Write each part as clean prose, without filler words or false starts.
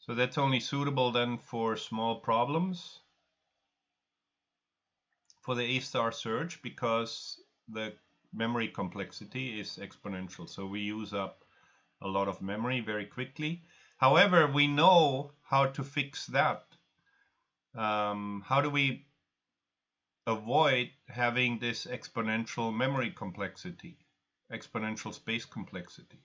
So that's only suitable then for small problems for the A-star search because the memory complexity is exponential. So we use up a lot of memory very quickly. However, we know how to fix that. How do we avoid having this exponential memory complexity, exponential space complexity?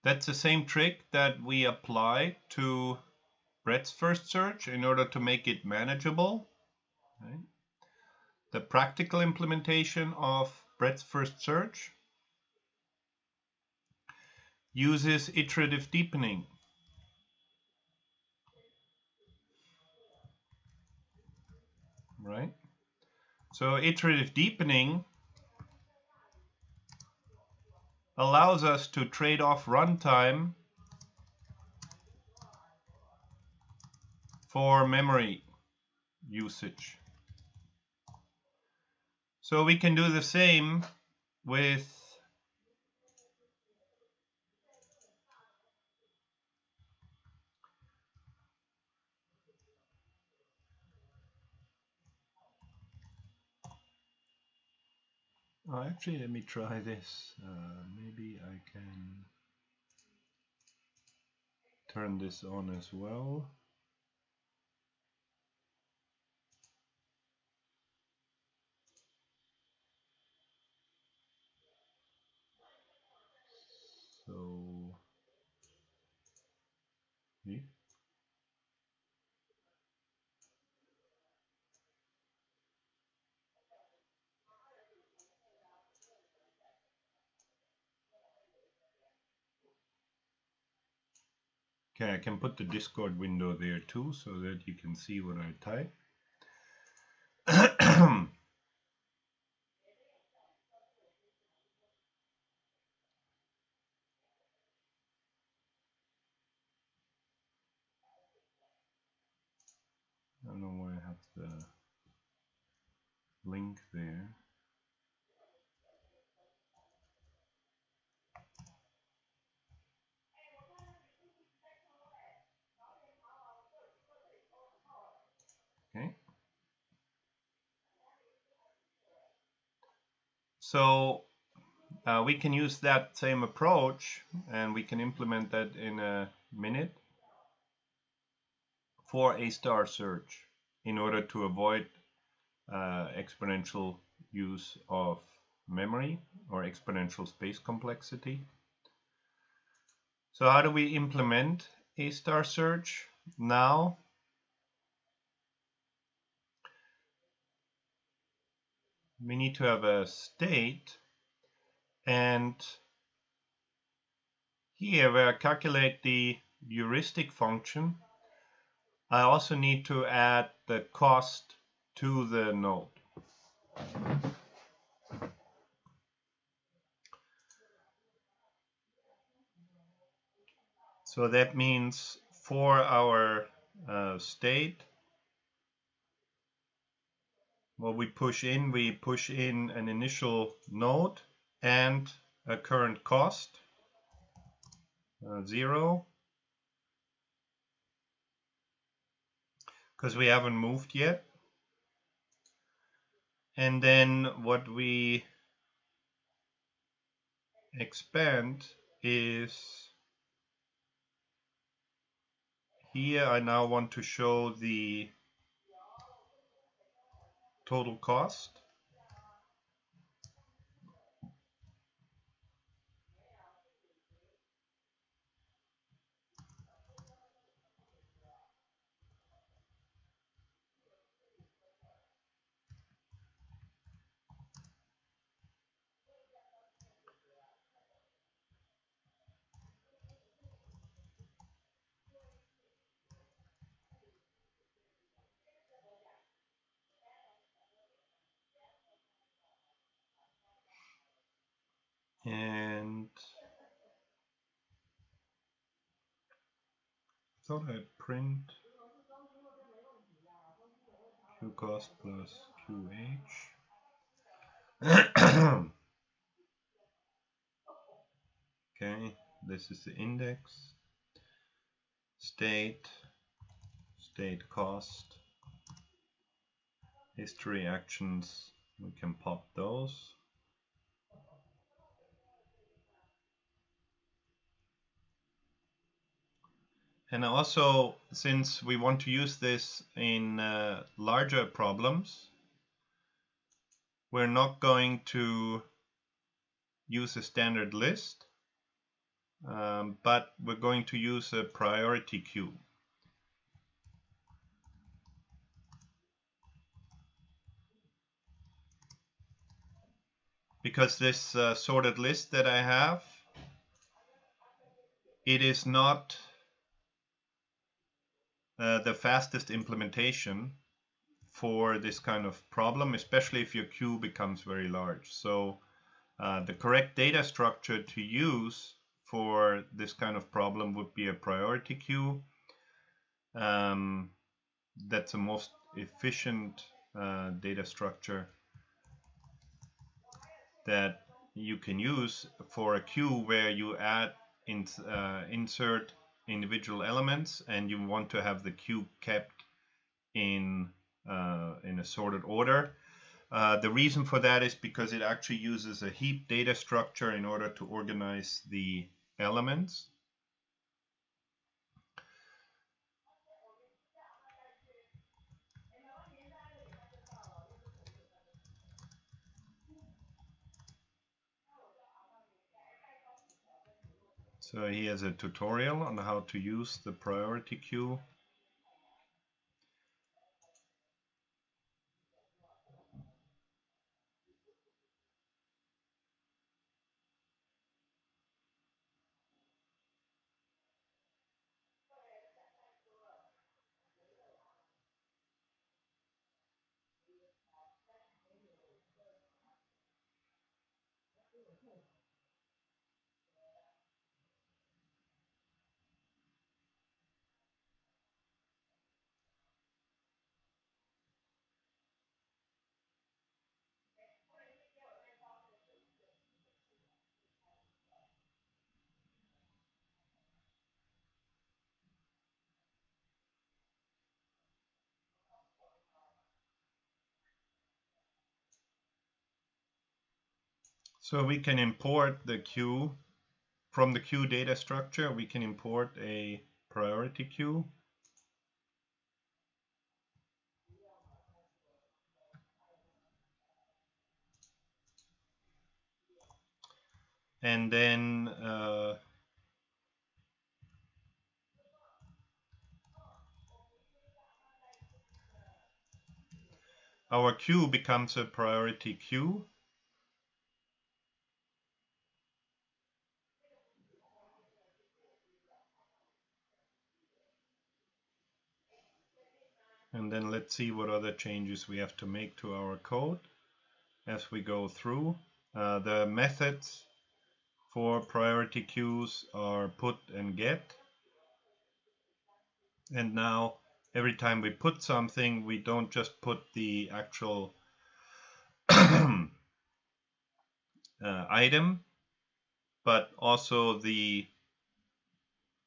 That's the same trick that we apply to breadth first search in order to make it manageable. Right? The practical implementation of breadth first search uses iterative deepening. Right? So iterative deepening allows us to trade off runtime for memory usage. So we can do the same with actually, let me try this. Maybe I can turn this on as well. So, okay. I can put the Discord window there too so that you can see what I type. I don't know why I have the link there. Okay. So we can use that same approach and we can implement that in a minute for A-star search in order to avoid exponential use of memory or exponential space complexity. So how do we implement A-star search now? We need to have a state, and here where I calculate the heuristic function, I also need to add the cost to the node. So that means for our state, what we push in an initial node and a current cost, 0, because we haven't moved yet. And then what we expand is here I now want to show the total cost. thought I print Q cost plus QH. Okay, this is the index, state cost, history actions, we can pop those. And also, since we want to use this in larger problems, we're not going to use a standard list, but we're going to use a priority queue. Because this sorted list that I have, it is not the fastest implementation for this kind of problem, especially if your queue becomes very large. So the correct data structure to use for this kind of problem would be a priority queue. That's the most efficient data structure that you can use for a queue where you insert individual elements and you want to have the queue kept in a sorted order. The reason for that is because it actually uses a heap data structure in order to organize the elements. So here's a tutorial on how to use the priority queue. So we can import the queue from the queue data structure. We can import a priority queue. And then our queue becomes a priority queue. And then let's see what other changes we have to make to our code as we go through. The methods for priority queues are put and get. And now every time we put something, we don't just put the actual item, but also the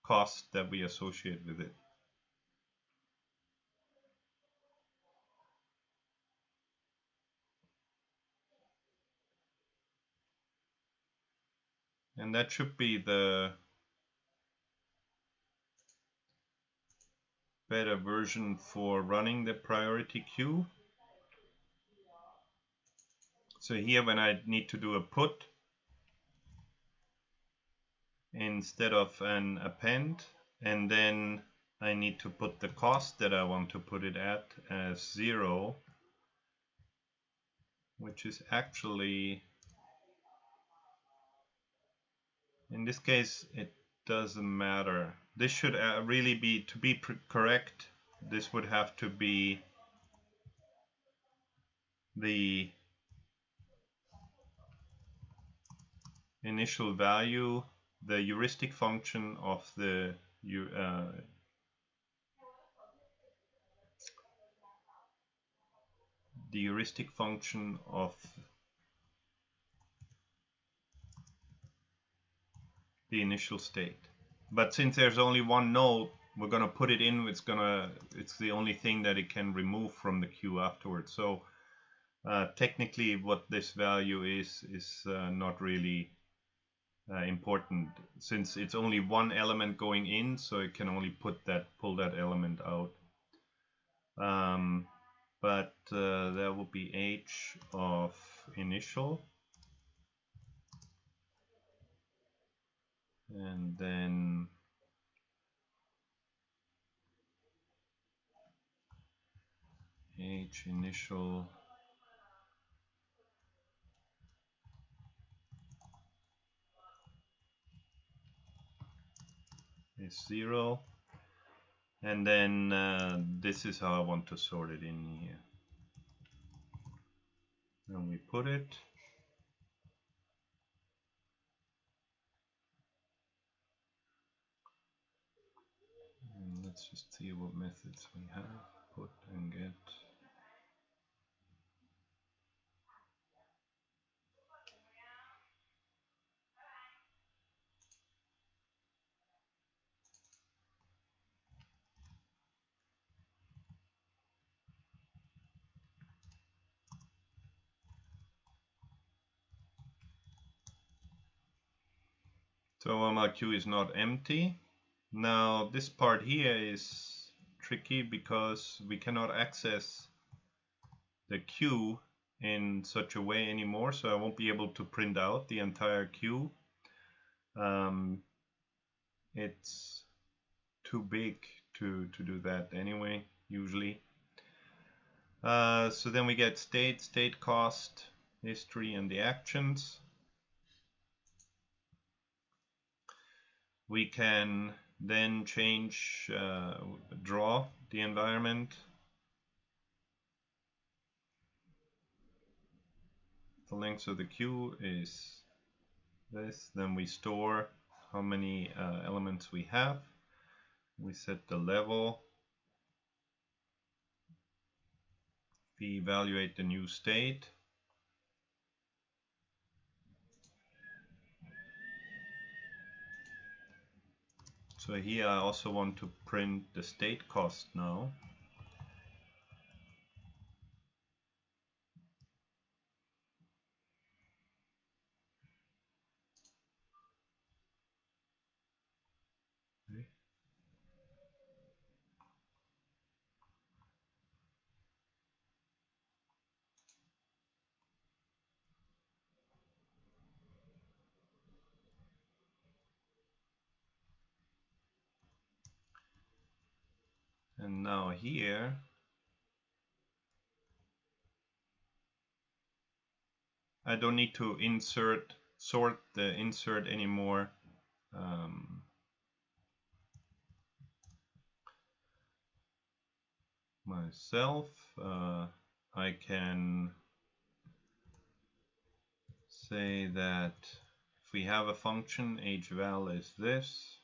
cost that we associate with it. And that should be the better version for running the priority queue. So here when I need to do a put instead of an append, and then I need to put the cost that I want to put it at as 0, which is actually, in this case, it doesn't matter. This should really be, to be correct, this would have to be the initial value, the heuristic function of the the heuristic function of the initial state. But since there's only one node, we're going to put it in. It's the only thing that it can remove from the queue afterwards. So technically, what this value is not really important, since it's only one element going in, so it can only pull that element out. But that would be h of initial, and then h initial is 0, and then this is how I want to sort it in here. And we put it. And let's just see what methods we have. Put and get. So my queue is not empty. Now this part here is tricky because we cannot access the queue in such a way anymore, so I won't be able to print out the entire queue. It's too big to do that anyway, usually. So then we get state cost, history, and the actions. We can then change, draw the environment. The length of the queue is this. Then we store how many elements we have. We set the level. We evaluate the new state. So here I also want to print the state cost now. Okay. And now here I don't need to sort the insert anymore. Myself, I can say that if we have a function, hval is this,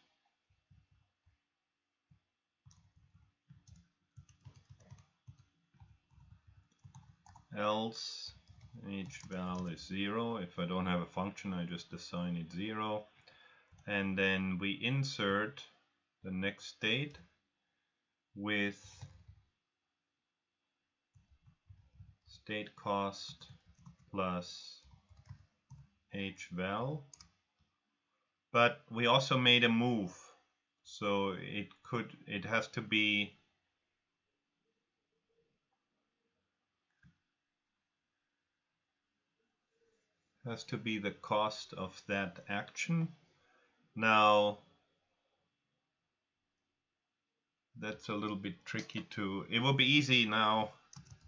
else hval is 0. If I don't have a function, I just assign it 0, and then we insert the next state with state cost plus hval. But we also made a move, so it has to be the cost of that action. Now that's a little bit tricky to. It will be easy now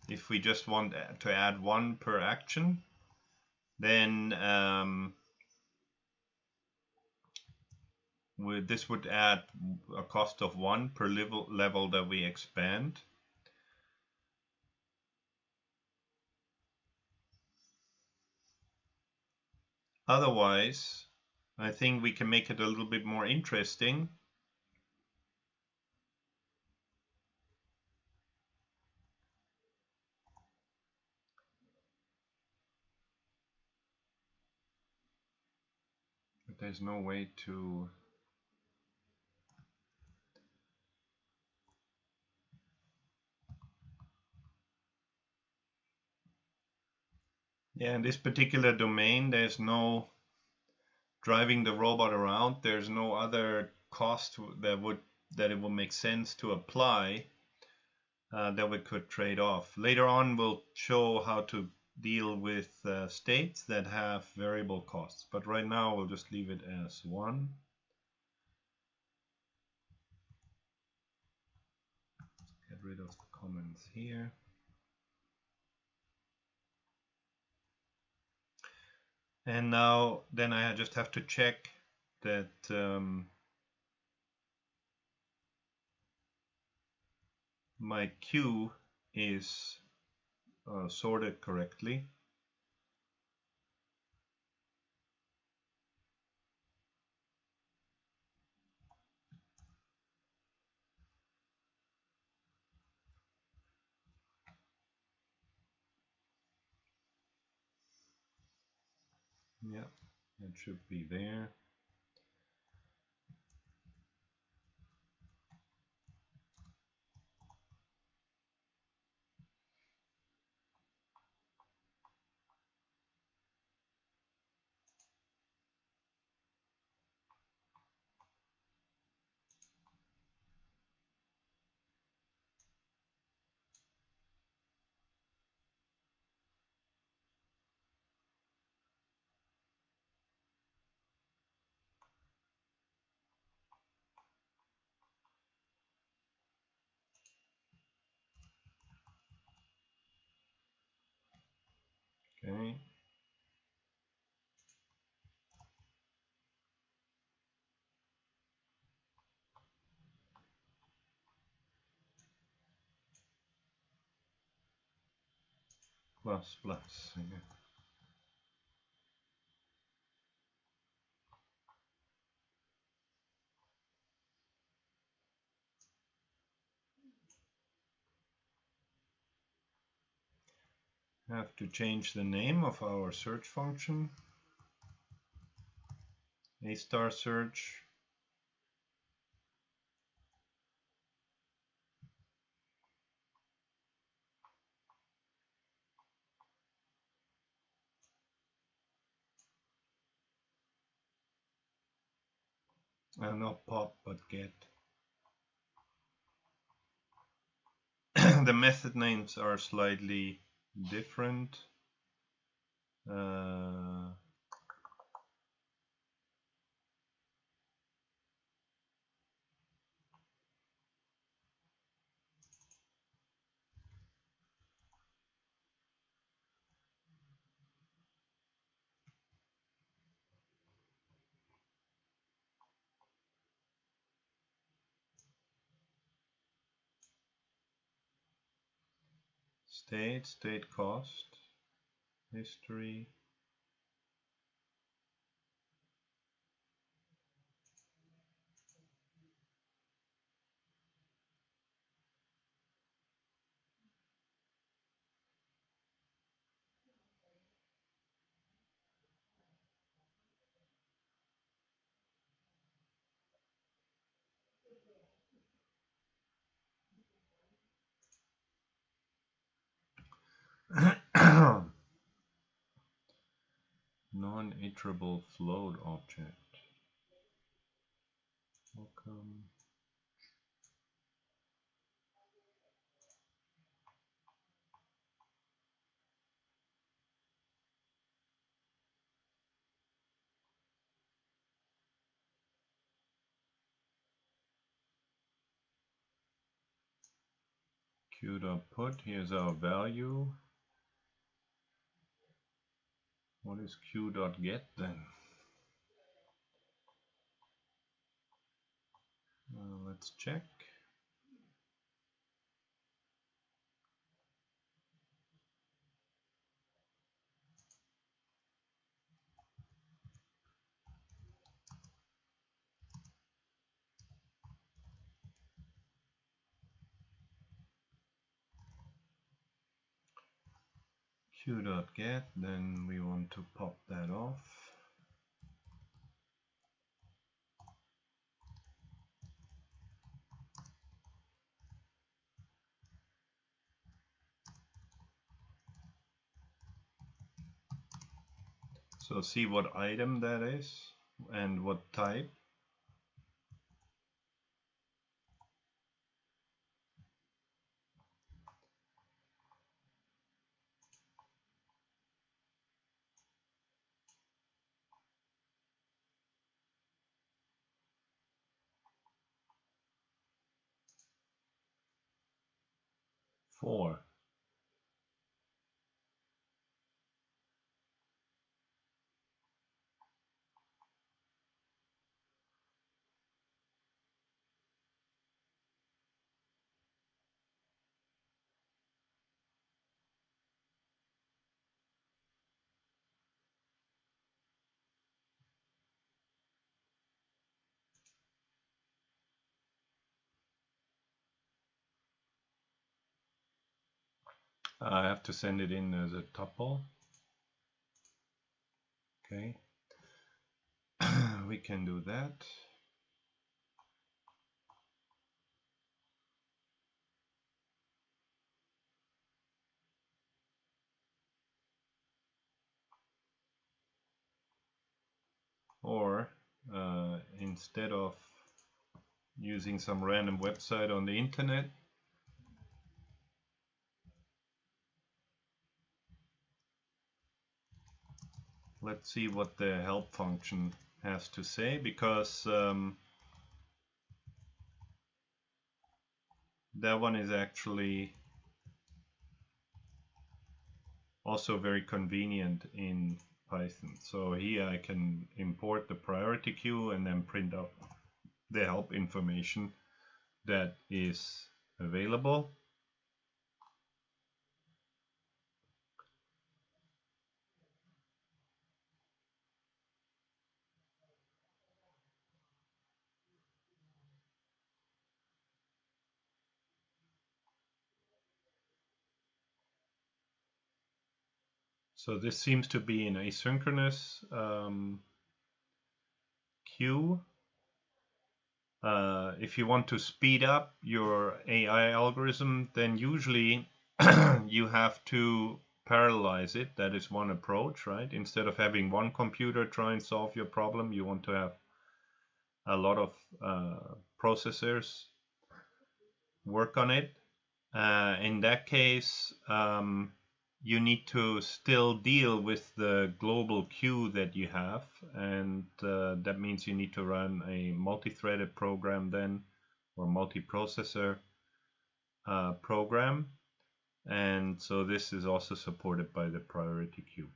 if we just want to add one per action. Then this would add a cost of 1 per level that we expand. Otherwise, I think we can make it a little bit more interesting. but there's no way to. Yeah, in this particular domain, there's no driving the robot around. There's no other cost that it would make sense to apply that we could trade off. Later on, we'll show how to deal with states that have variable costs. But right now, we'll just leave it as 1. Get rid of the comments here. And now, then I just have to check that my queue is sorted correctly. Yeah, that should be there. Okay. Plus, plus. Yeah. Have to change the name of our search function. A star search. Not pop, but get. The method names are slightly different. State cost, history. Non-iterable float object. Welcome. Q.put, here's our value. What is Q.get then? Let's check. Q.get, then we want to pop that off. So see what item that is and what type. Four. I have to send it in as a tuple. Okay. We can do that. Or instead of using some random website on the internet, let's see what the help function has to say, because that one is actually also very convenient in Python. So here I can import the priority queue and then print out the help information that is available. So this seems to be an asynchronous queue. If you want to speed up your AI algorithm, then usually you have to parallelize it. That is one approach, right? Instead of having one computer try and solve your problem, you want to have a lot of processors work on it. In that case, you need to still deal with the global queue that you have, and that means you need to run a multi-threaded program then, or multi-processor program, and so this is also supported by the priority queue.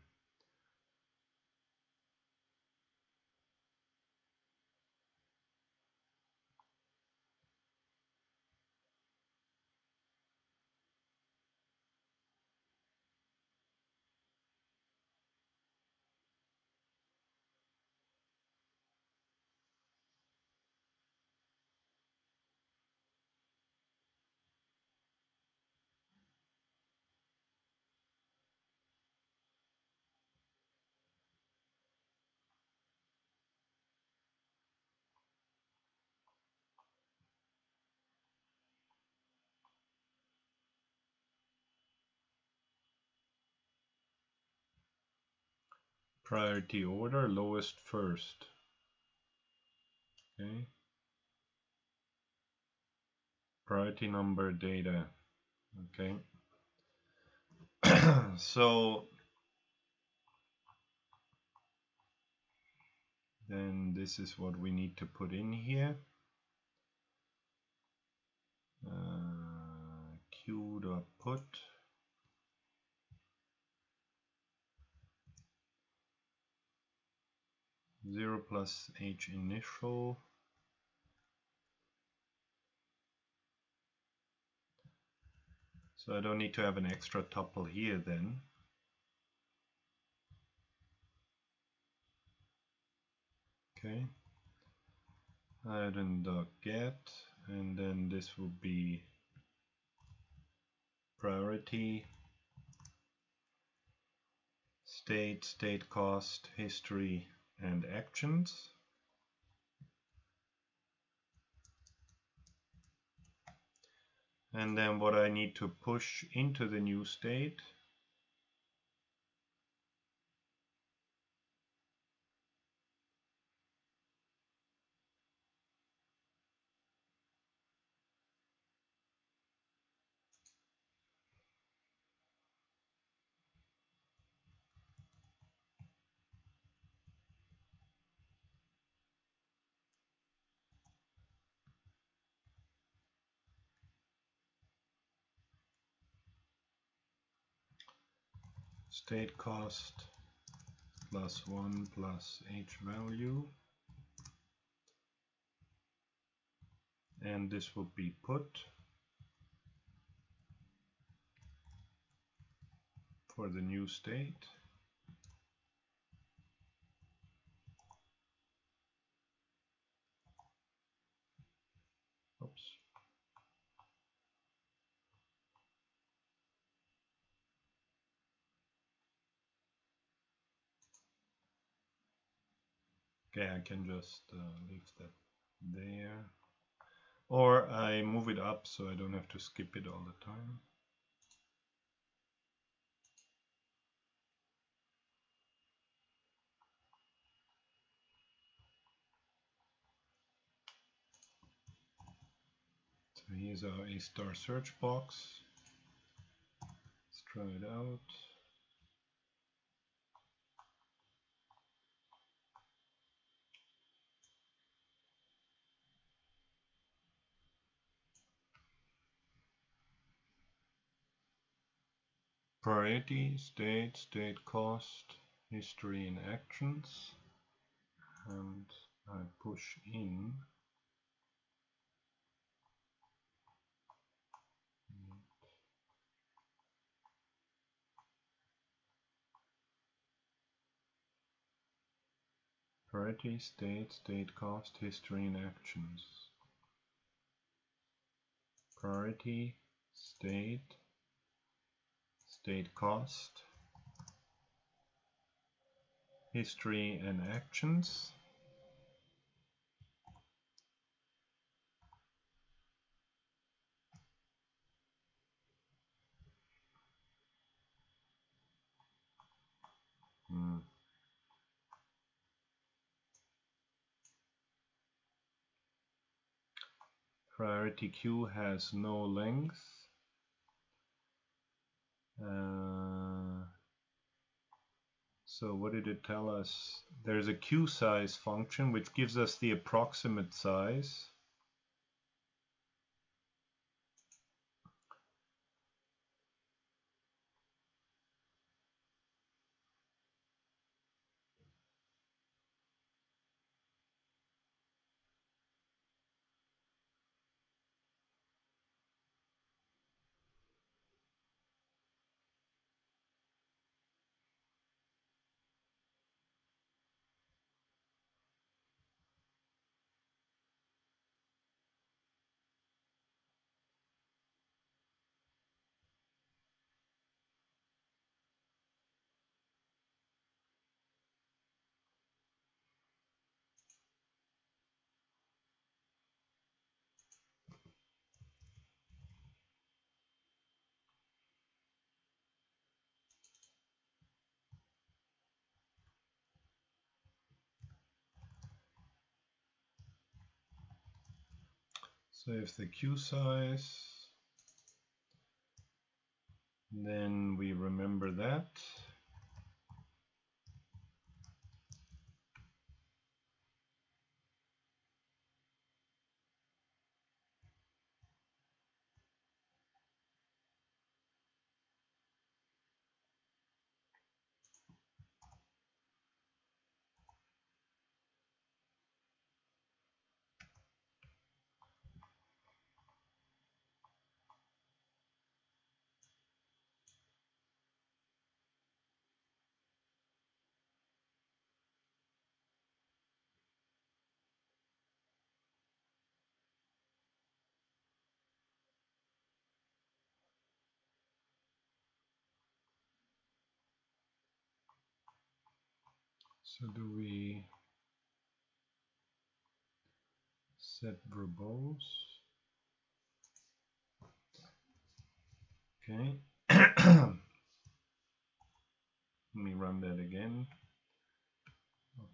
Priority order, lowest first. Okay. Priority number data. Okay. So then this is what we need to put in here. Queue.put. Zero plus h initial. So I don't need to have an extra tuple here then. Okay. Item.get, and then this will be priority, state cost, history, and actions. And then what I need to push into the new state state cost plus 1 plus h value, and this will be put for the new state. Oops. Okay, I can just leave that there, or I move it up so I don't have to skip it all the time. So here's our A* search box. Let's try it out. Priority, state, state cost, history and actions, and I push in priority, state, state cost, history and actions. Priority, state, state cost, history and actions. Priority queue has no length. So what did it tell us? There's a queue size function which gives us the approximate size. So if the queue size, then we remember that. So do we set verbose? Okay. Let me run that again.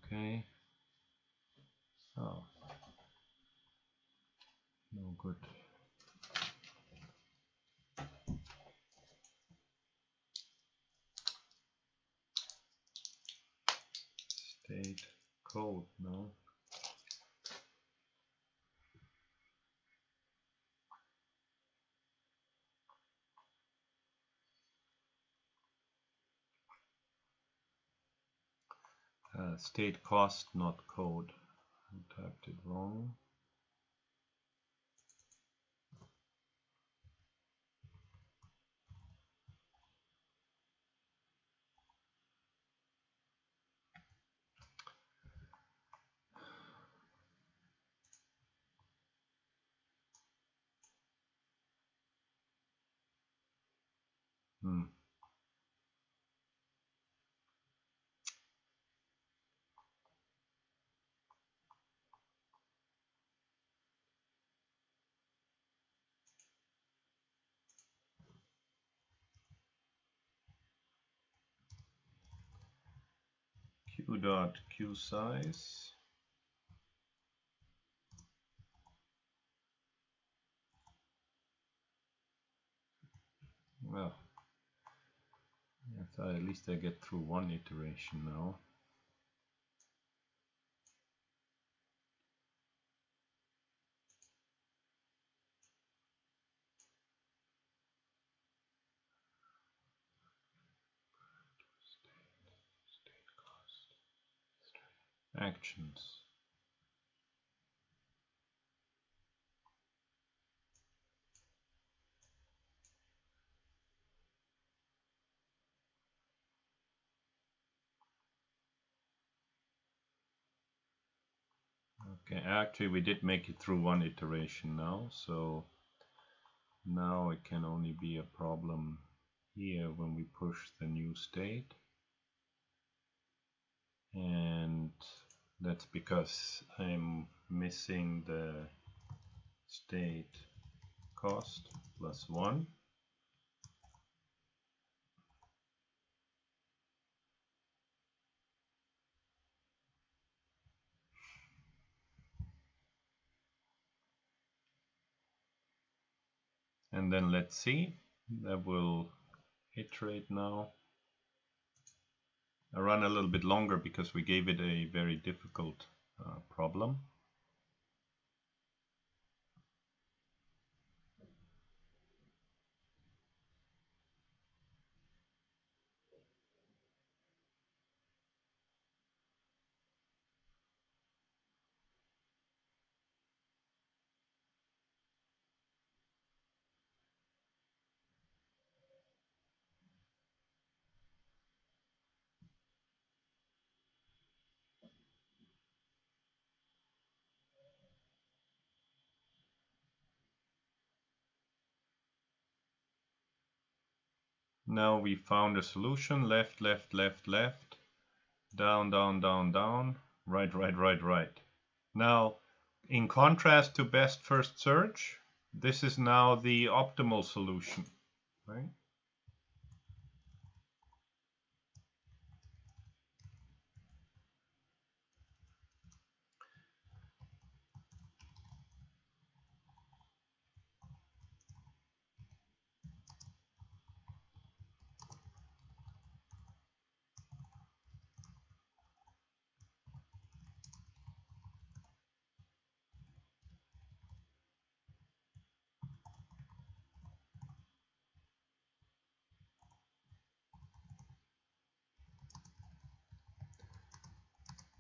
Okay. Oh, no good. State code, no. State cost, not code. I typed it wrong. Q dot Q size. Well, I thought at least I get through one iteration now. Actions. Okay, actually we did make it through one iteration now, so now it can only be a problem here when we push the new state. And that's because I'm missing the state cost plus 1. And then let's see, that will iterate now. I run a little bit longer because we gave it a very difficult problem. Now we found a solution, left, left, left, left, down, down, down, down, right, right, right, right. Now, in contrast to best first search, this is now the optimal solution, right?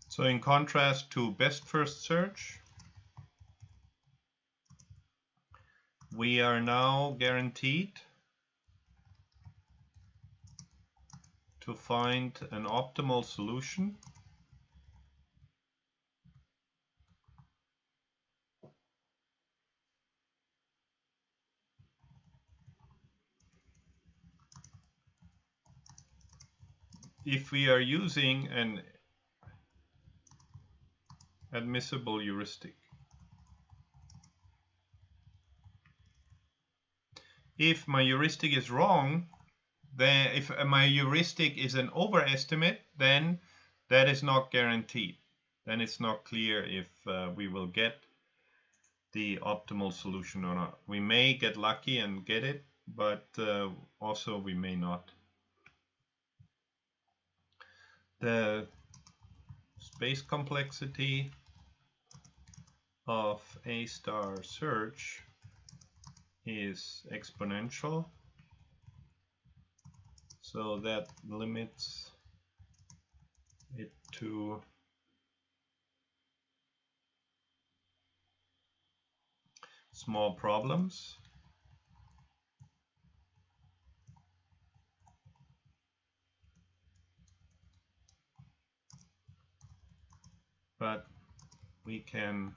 So in contrast to best first search, we are now guaranteed to find an optimal solution. If we are using an admissible heuristic. If my heuristic is wrong, then if my heuristic is an overestimate, then that is not guaranteed. Then it's not clear if we will get the optimal solution or not. We may get lucky and get it, but also we may not. The space complexity of A star search is exponential, so that limits it to small problems. But we can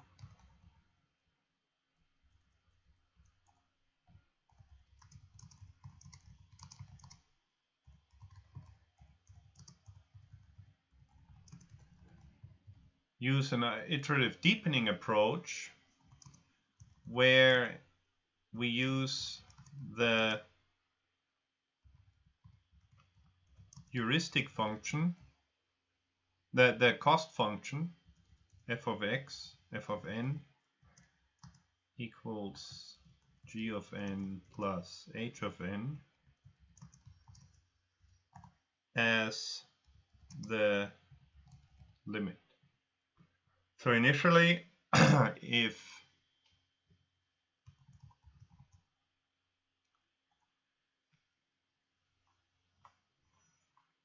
use an iterative deepening approach where we use the heuristic function, the cost function, f of x, f of n equals g of n plus h of n as the limit. So initially,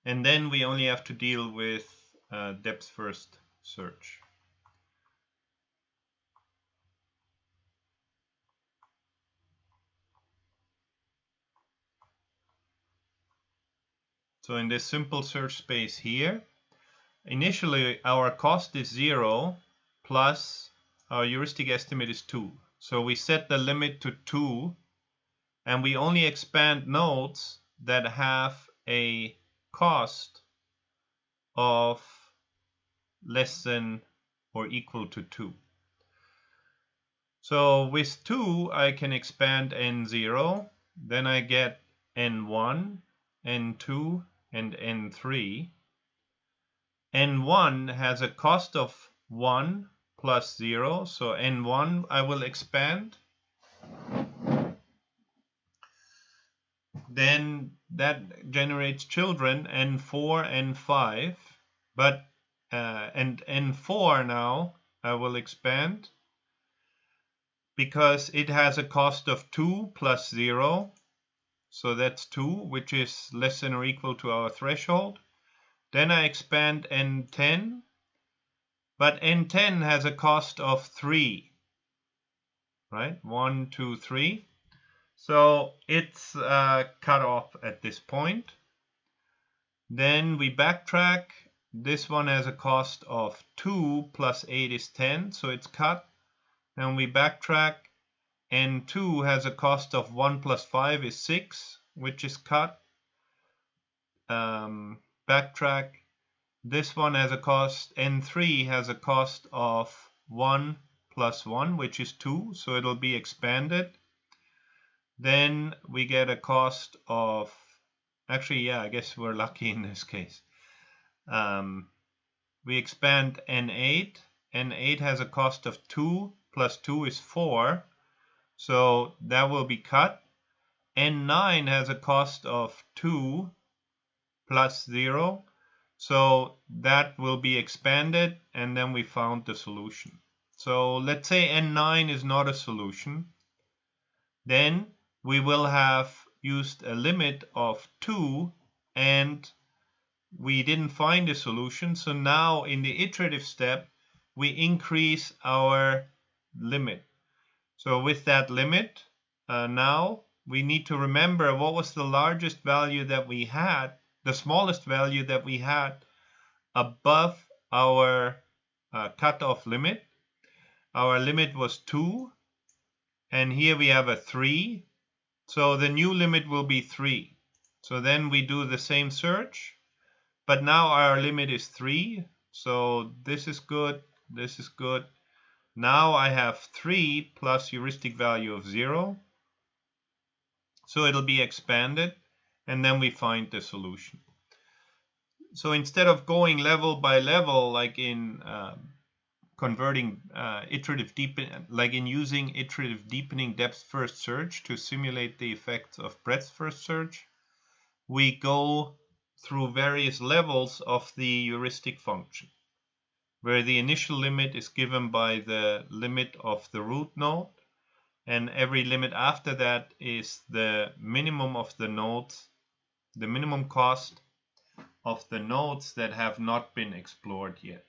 and then we only have to deal with depth first search. So in this simple search space here, initially our cost is 0 plus our heuristic estimate is 2. So we set the limit to 2 and we only expand nodes that have a cost of less than or equal to 2. So with 2 I can expand n0, then I get n1, n2 and n3. n1 has a cost of 1 plus 0, so n1 I will expand. Then that generates children n4, n5, but and n4 now I will expand because it has a cost of 2 plus 0, so that's 2, which is less than or equal to our threshold. Then I expand n10, but n10 has a cost of 3, right? 1, 2, 3. So it's cut off at this point. Then we backtrack. This one has a cost of 2 plus 8 is 10, so it's cut. And we backtrack. N2 has a cost of 1 plus 5 is 6, which is cut. Backtrack. This one has a cost, N3 has a cost of 1 plus 1, which is 2, so it'll be expanded. Then we get a cost of, actually, yeah, I guess we're lucky in this case. We expand N8. N8 has a cost of 2 plus 2 is 4, so that will be cut. N9 has a cost of 2 plus 0, so that will be expanded, and then we found the solution. So let's say N9 is not a solution. Then we will have used a limit of 2 and we didn't find a solution. So now in the iterative step, we increase our limit. So with that limit, now we need to remember what was the largest value that we had, the smallest value that we had above our cutoff limit. Our limit was 2, and here we have a 3. So the new limit will be 3. So then we do the same search, but now our limit is 3. So this is good, this is good. Now I have 3 plus heuristic value of 0. So it'll be expanded, and then we find the solution. So instead of going level by level, like in converting iterative deepening, like in using iterative deepening depth first search to simulate the effects of breadth first search, we go through various levels of the heuristic function, where the initial limit is given by the limit of the root node, and every limit after that is the minimum of the nodes, the minimum cost, of the nodes that have not been explored yet.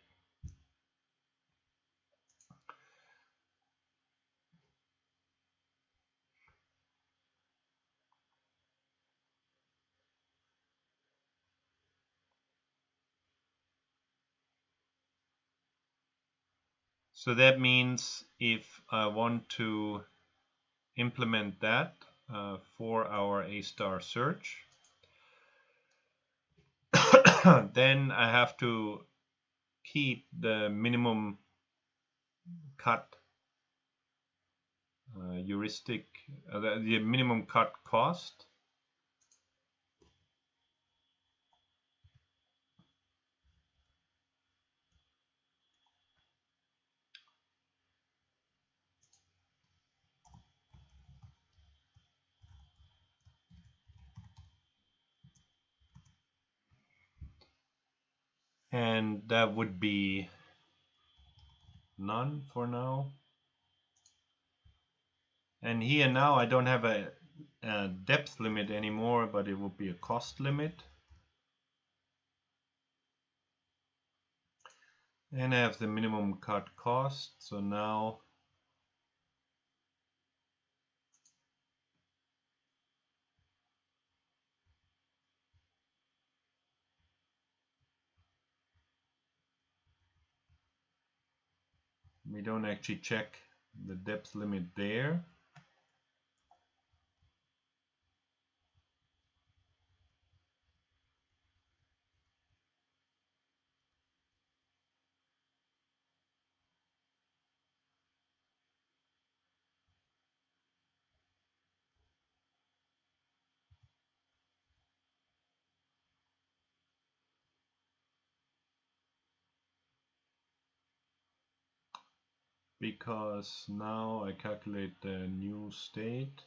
So that means if I want to implement that for our A* search, then I have to keep the minimum cut heuristic, the minimum cut cost. And that would be none for now. And here now I don't have a depth limit anymore, but it would be a cost limit. And I have the minimum cut cost. So now we don't actually check the depth limit there. Because now I calculate the new state.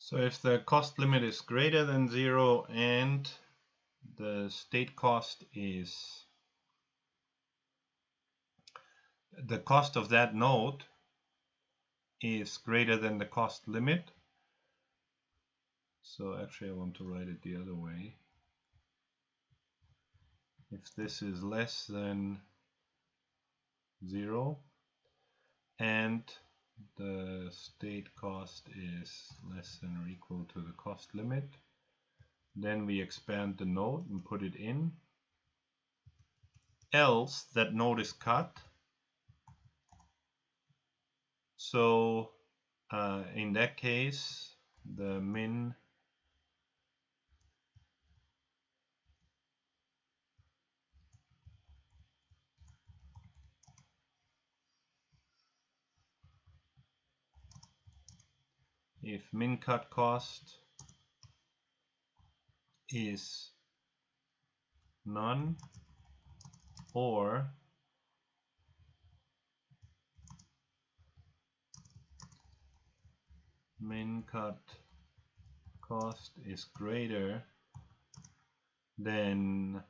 So if the cost limit is greater than 0 and the state cost is the cost of that node is greater than the cost limit. So actually I want to write it the other way. If this is less than 0 and the state cost is less than or equal to the cost limit, then we expand the node and put it in. Else that node is cut. So in that case, the min if min cut cost is none or min cut cost is greater than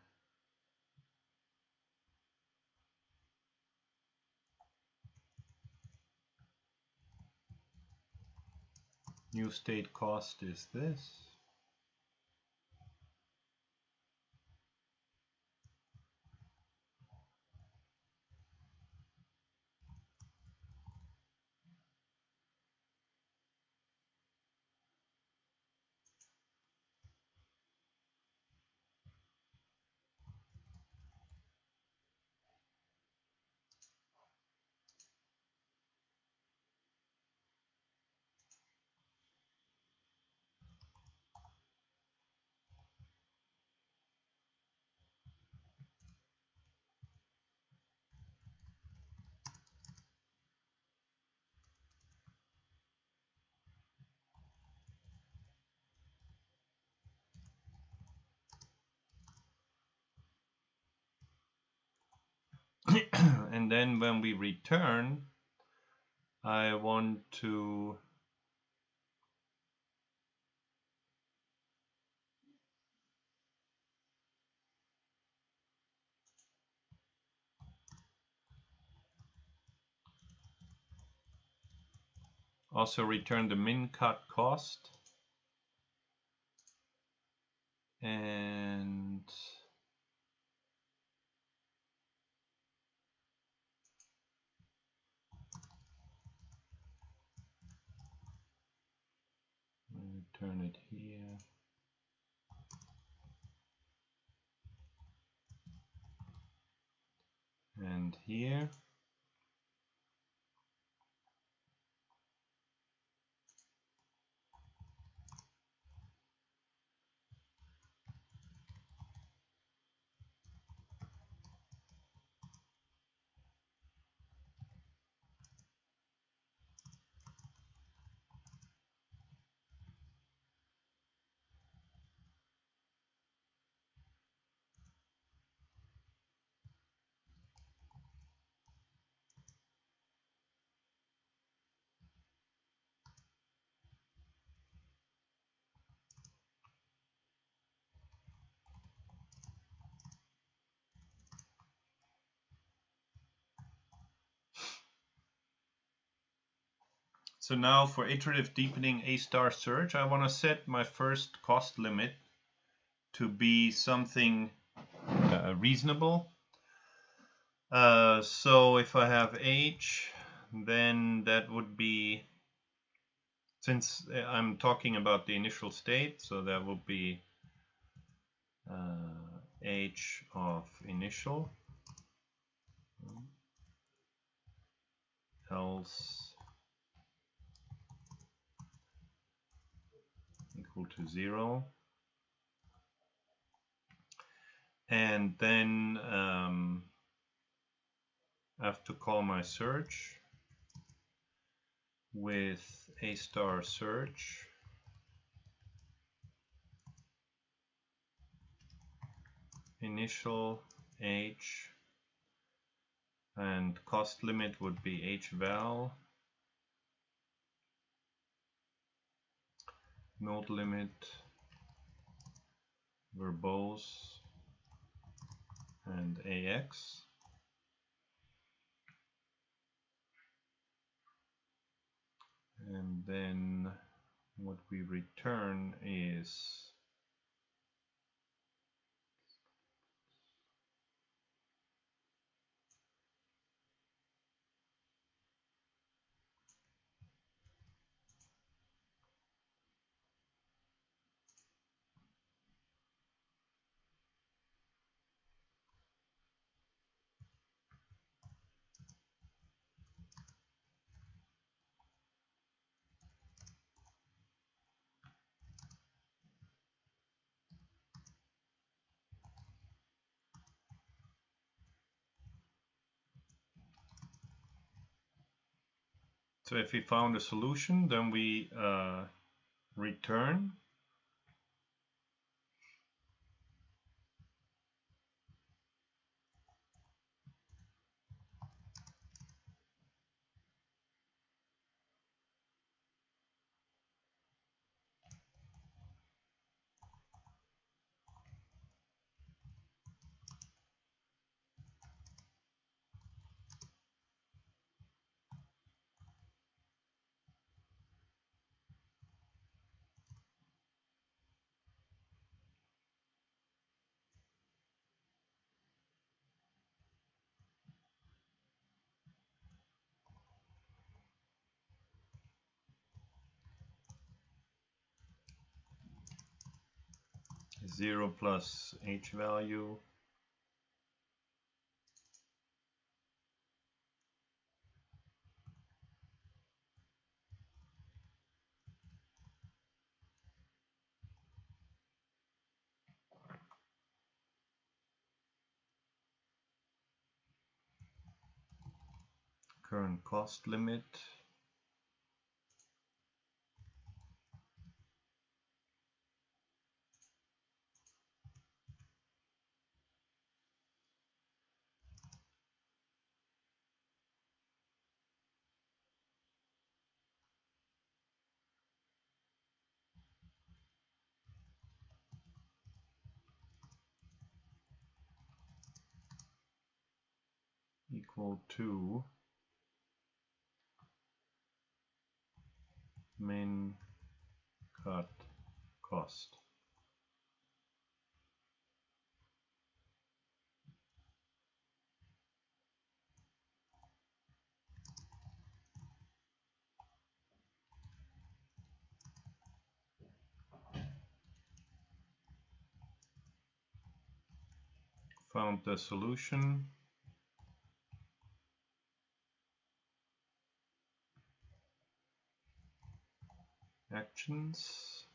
new state cost is this. And then when we return, I want to also return the min cut cost, and return it here. And here. So now for iterative deepening A-star search, I want to set my first cost limit to be something reasonable. So if I have H, then that would be, since I'm talking about the initial state, so that would be H of initial, else equal to 0. And then I have to call my search with A-star search. Initial H, and cost limit would be HVal. Node limit verbose and AX. And then what we return is so if we found a solution, then we return. Zero plus H value. Current cost limit. equal to min cut cost. Found the solution. Actions.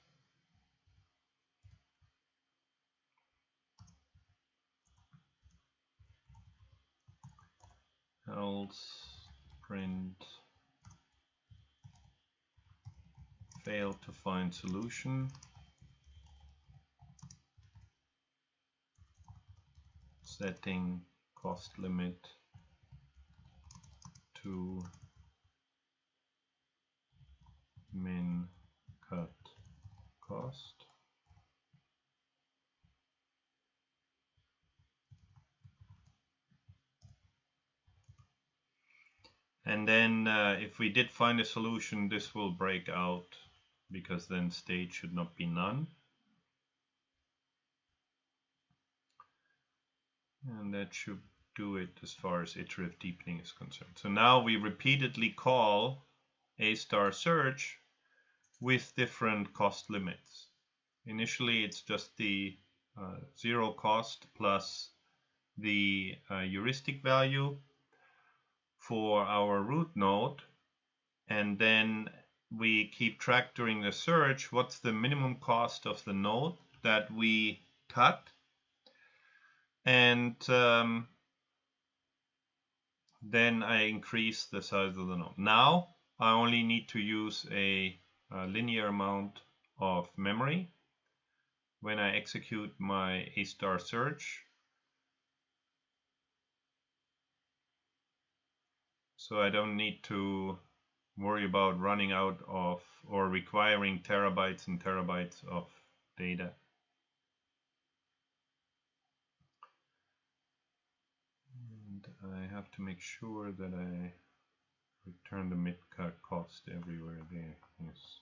Else print failed to find solution. Setting cost limit to min cut cost. And then if we did find a solution, this will break out, because then state should not be none. And that should do it as far as iterative deepening is concerned. So now we repeatedly call A* search with different cost limits. Initially, it's just the zero cost plus the heuristic value for our root node, and then we keep track during the search what's the minimum cost of the node that we cut, and then I increase the size of the node. Now I only need to use a linear amount of memory when I execute my A* search. So I don't need to worry about running out of or requiring terabytes and terabytes of data. And I have to make sure that I return the mid-cut cost everywhere there. Yes.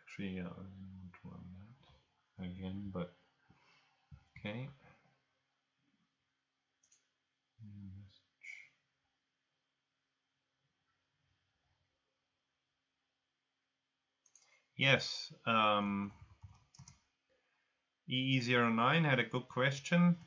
Actually, I don't run that again, but okay. Yes, EE09 had a good question.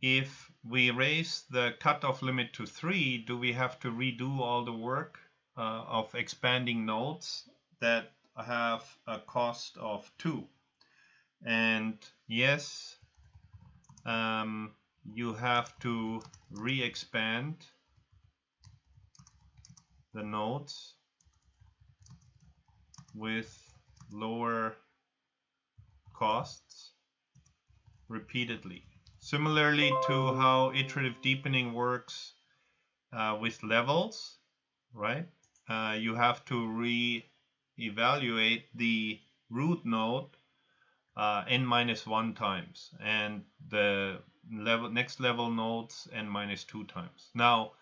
If we raise the cutoff limit to 3, do we have to redo all the work of expanding nodes that have a cost of 2? And yes, you have to re-expand the nodes with lower costs repeatedly. Similarly to how iterative deepening works with levels, right? You have to re-evaluate the root node n-1 times, and the next level nodes n-2 times. Now,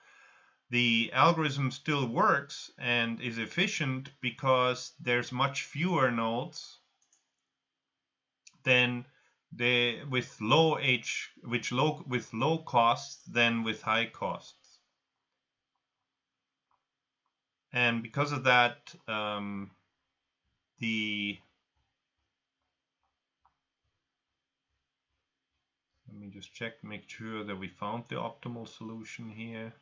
the algorithm still works and is efficient because there's much fewer nodes than with low costs than with high costs. And because of that, let me just check, make sure that we found the optimal solution here.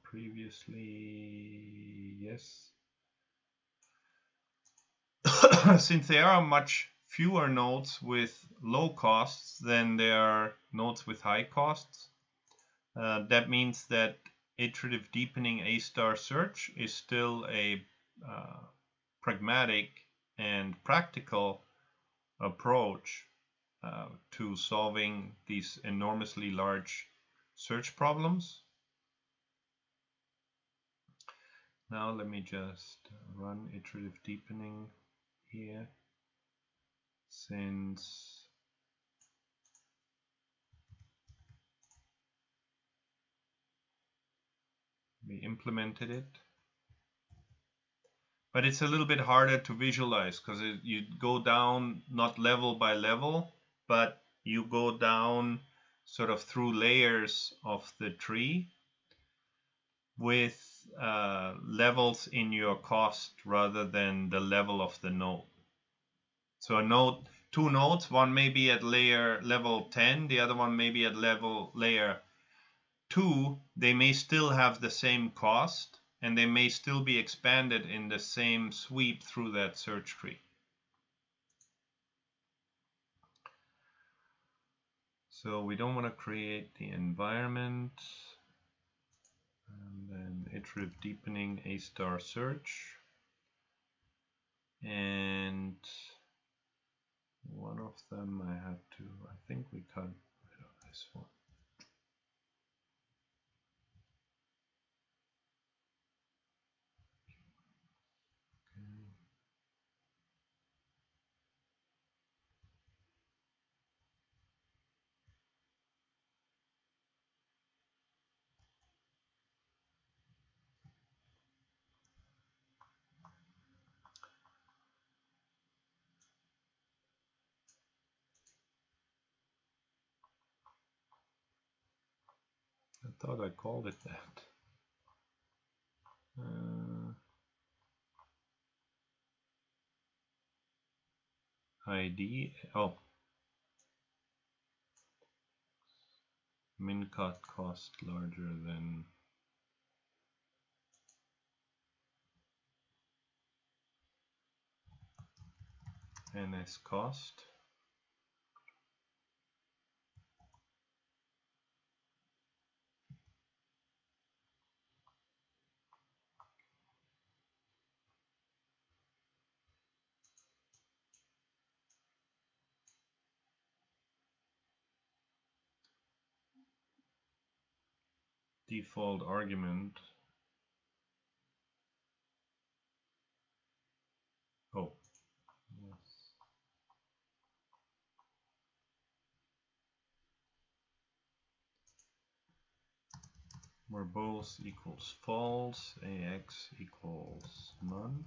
Previously, yes. Since there are much fewer nodes with low costs than there are nodes with high costs, that means that iterative deepening A* search is still a pragmatic and practical approach to solving these enormously large search problems. Now let me just run iterative deepening here, since we implemented it. But it's a little bit harder to visualize because you go down not level by level, but you go down sort of through layers of the tree with levels in your cost rather than the level of the node. So a node, two nodes, one may be at level 10, the other one may be at layer 2, they may still have the same cost, and they may still be expanded in the same sweep through that search tree. So we don't want to create the environment, and then iterative deepening A star search, and one of them I had to, I think we cut rid of this one. I thought I called it that. ID, oh, min cut cost larger than NS cost. Default argument. Oh, yes. Verbose equals false, AX equals none.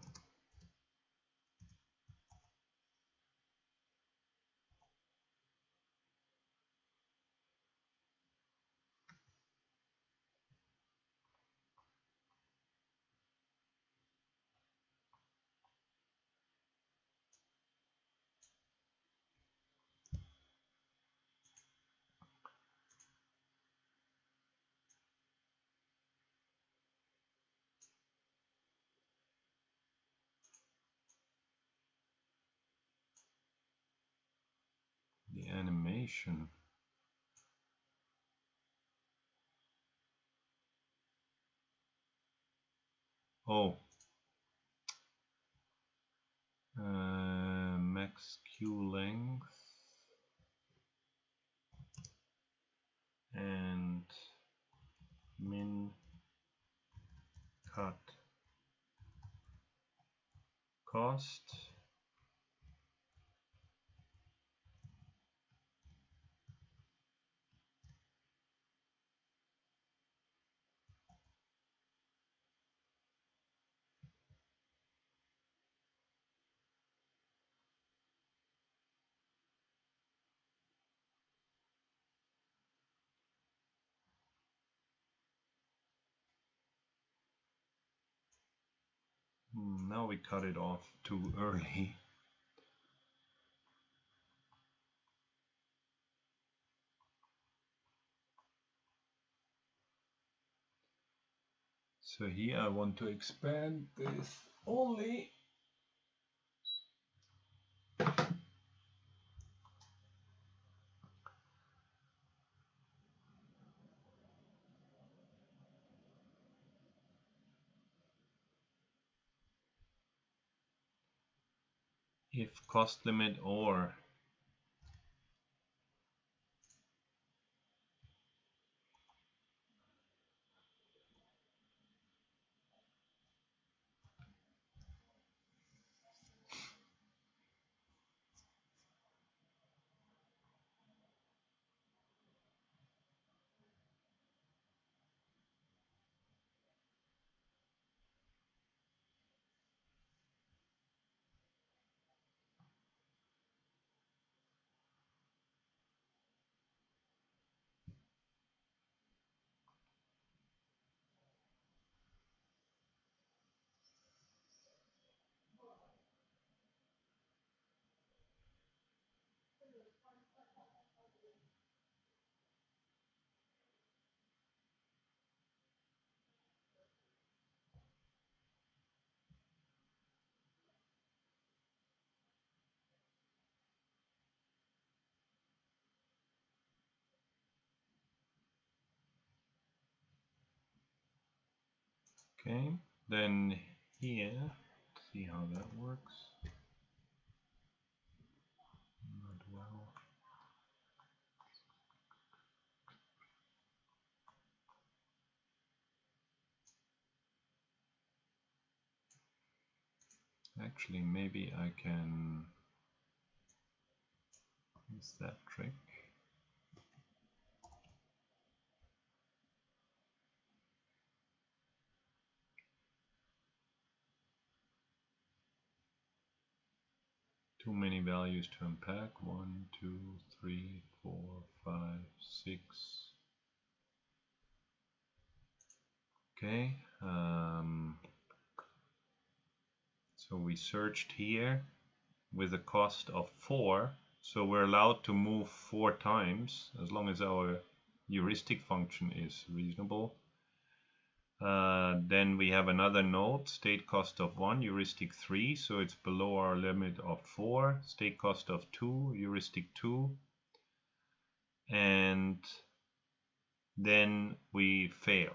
The animation. Oh, max queue length and min cut cost. Now we cut it off too early. So here I want to expand this only if cost limit or Okay, then here, see how that works. Not well. Actually, maybe I can use that trick. Too many values to unpack. 1, 2, 3, 4, 5, 6. Okay. So we searched here with a cost of 4. So we're allowed to move 4 times as long as our heuristic function is reasonable. Then we have another node, state cost of 1, heuristic 3, so it's below our limit of 4, state cost of 2, heuristic 2, and then we fail.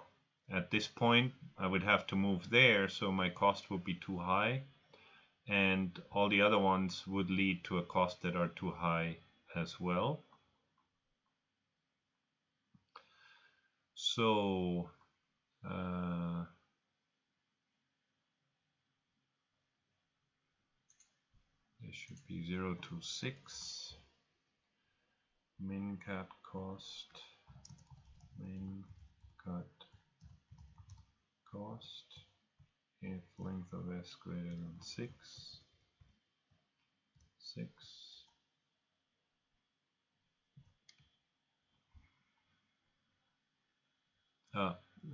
At this point, I would have to move there, so my cost would be too high, and all the other ones would lead to a cost that are too high as well. So there should be 0 to 6. Min cut cost, min cut cost if length of S greater than 6, 6.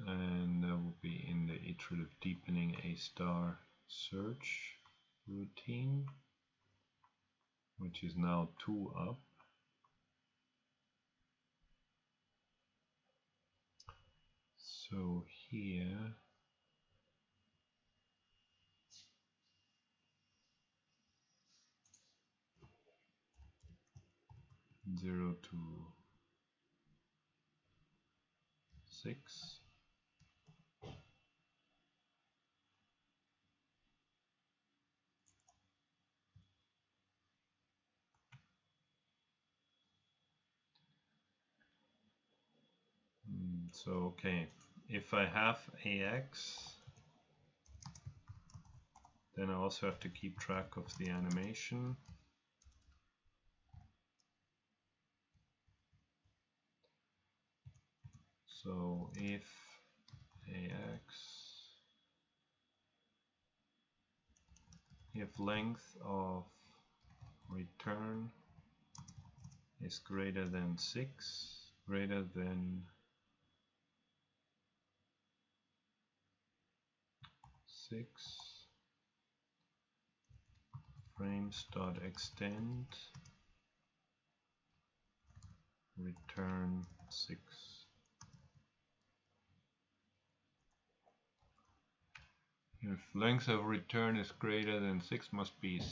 And that will be in the iterative deepening A star search routine, which is now 2 up. So here zero to 6. So okay, if I have AX, then I also have to keep track of the animation. So if AX, if length of return is greater than 6, greater than 6, frames.extend return 6. If length of return is greater than 6, must be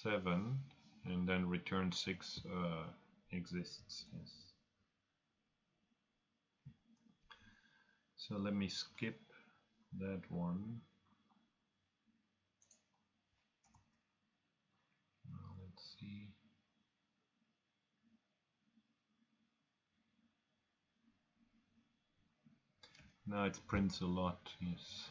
7, and then return 6 exists. Yes. So let me skip that one. Let's see. Now it prints a lot, yes.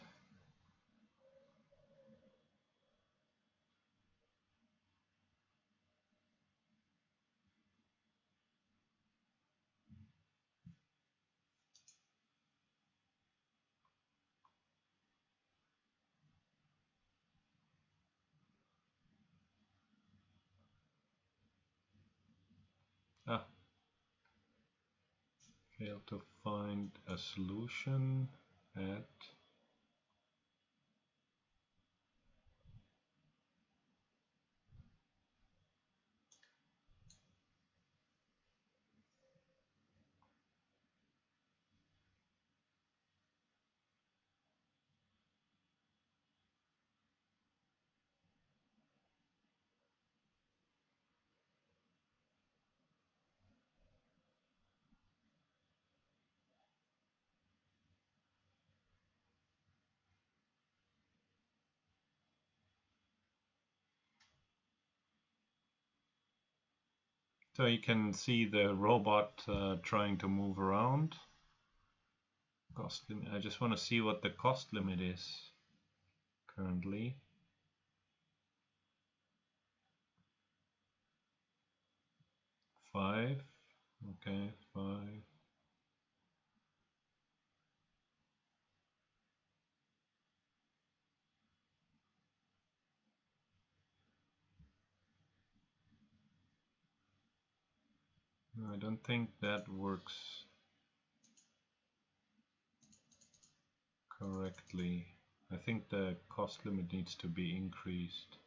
Ah, failed to find a solution at So you can see the robot trying to move around. Cost limit. I just want to see what the cost limit is currently. 5. Okay, 5. No, I don't think that works correctly. I think the cost limit needs to be increased.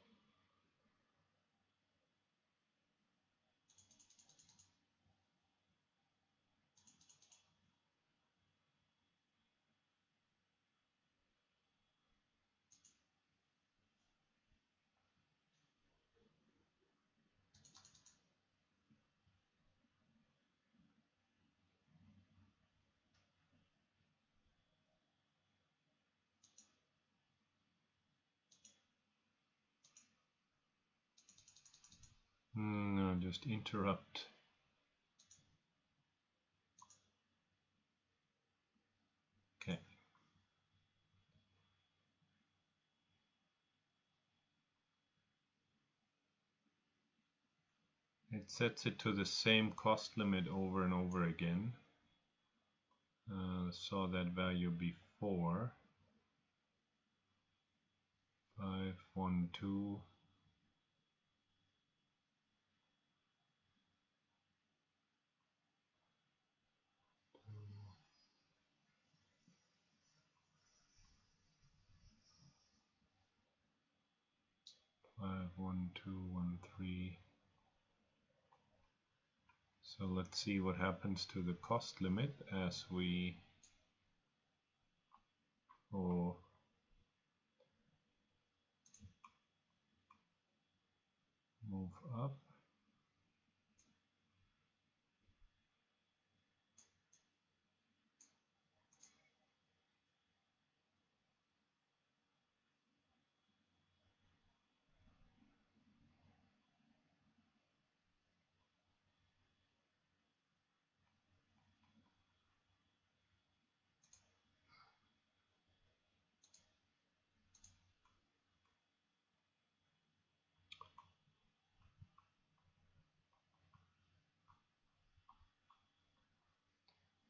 No, just interrupt. Okay. It sets it to the same cost limit over and over again. Saw that value before. 5, 1, 2. 5, 1, 2, 1, 3. So let's see what happens to the cost limit as we move up.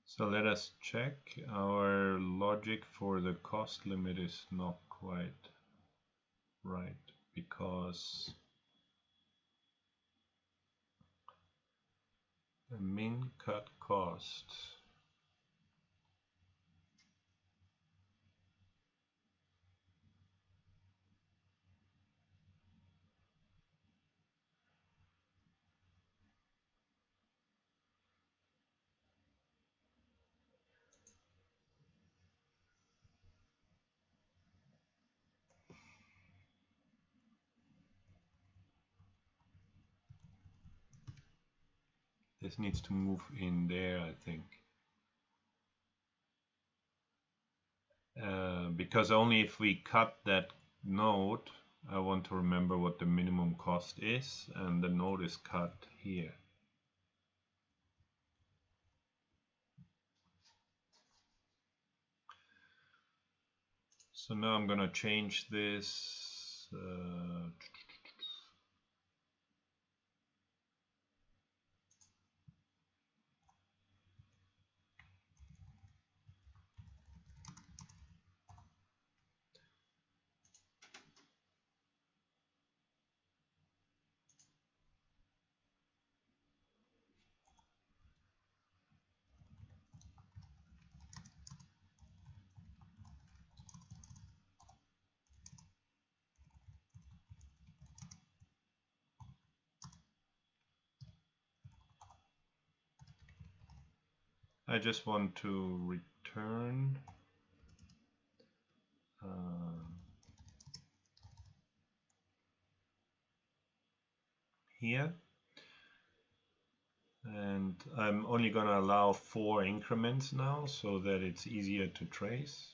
So let us check. Our logic for the cost limit is not quite right because the min cut cost this needs to move in there, I think. Because only if we cut that node, I want to remember what the minimum cost is, and the node is cut here. So now I'm going to change this. I just want to return here, and I'm only going to allow 4 increments now so that it's easier to trace.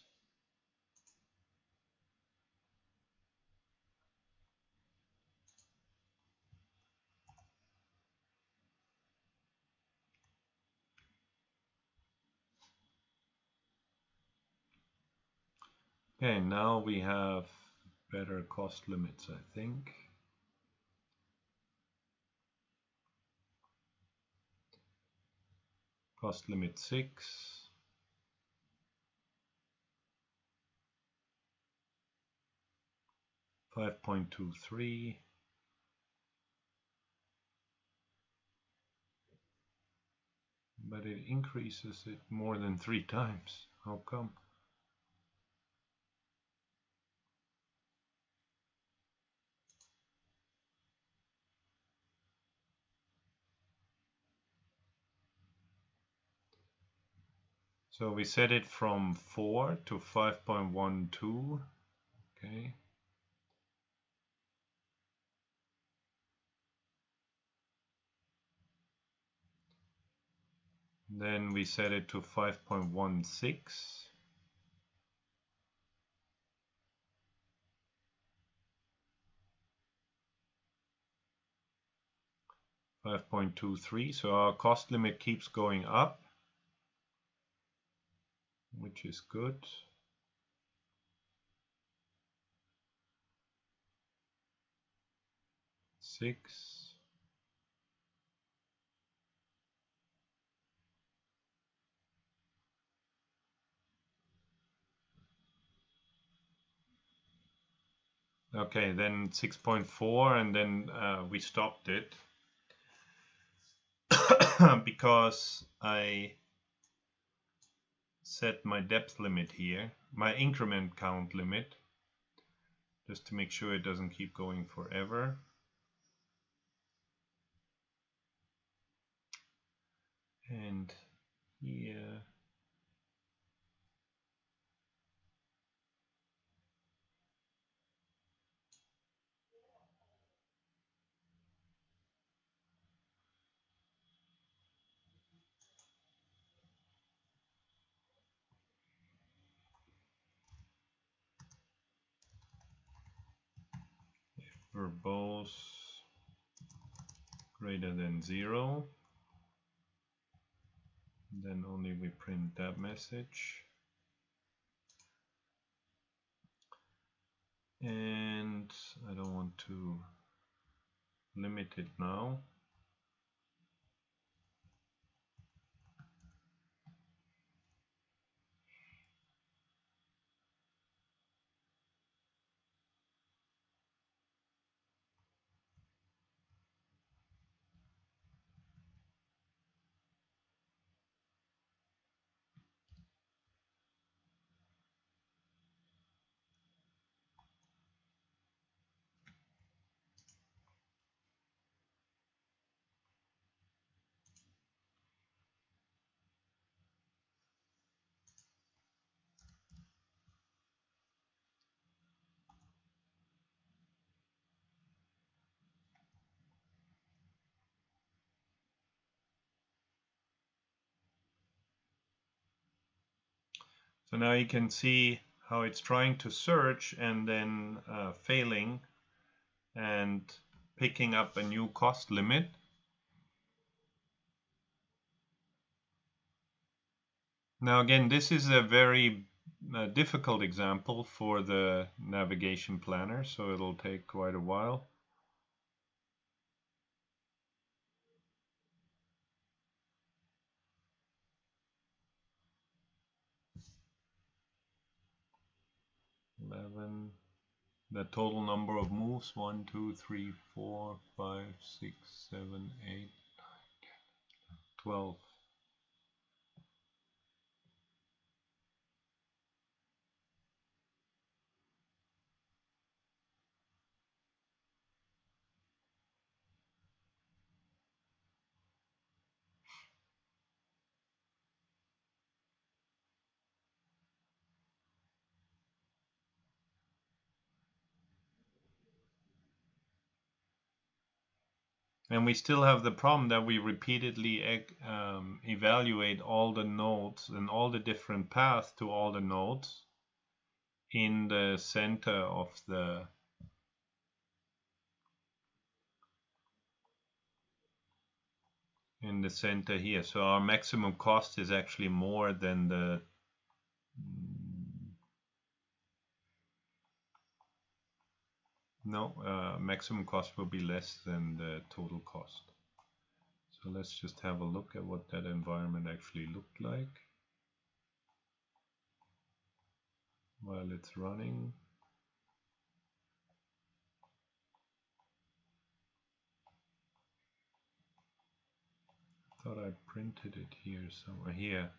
Okay, now we have better cost limits, I think. Cost limit 6. $5.23. But it increases it more than 3 times. How come? So we set it from 4 to 5.12. Okay. Then we set it to 5.16. 5.23. So our cost limit keeps going up, which is good. 6. Okay, then 6.4, and then we stopped it because I set my depth limit here, my increment count limit, just to make sure it doesn't keep going forever. And here, verbose greater than 0, then only we print that message. And I don't want to limit it now. So now you can see how it's trying to search and then failing and picking up a new cost limit. Now again, this is a very difficult example for the navigation planner, so it'll take quite a while. The total number of moves: 1, 2, 3, 4, 5, 6, 7, 8, 12. And we still have the problem that we repeatedly evaluate all the nodes and all the different paths to all the nodes in the center of the center here. So our maximum cost is actually more than the No, maximum cost will be less than the total cost. So let's just have a look at what that environment actually looked like while it's running. I thought I printed it here somewhere. Here.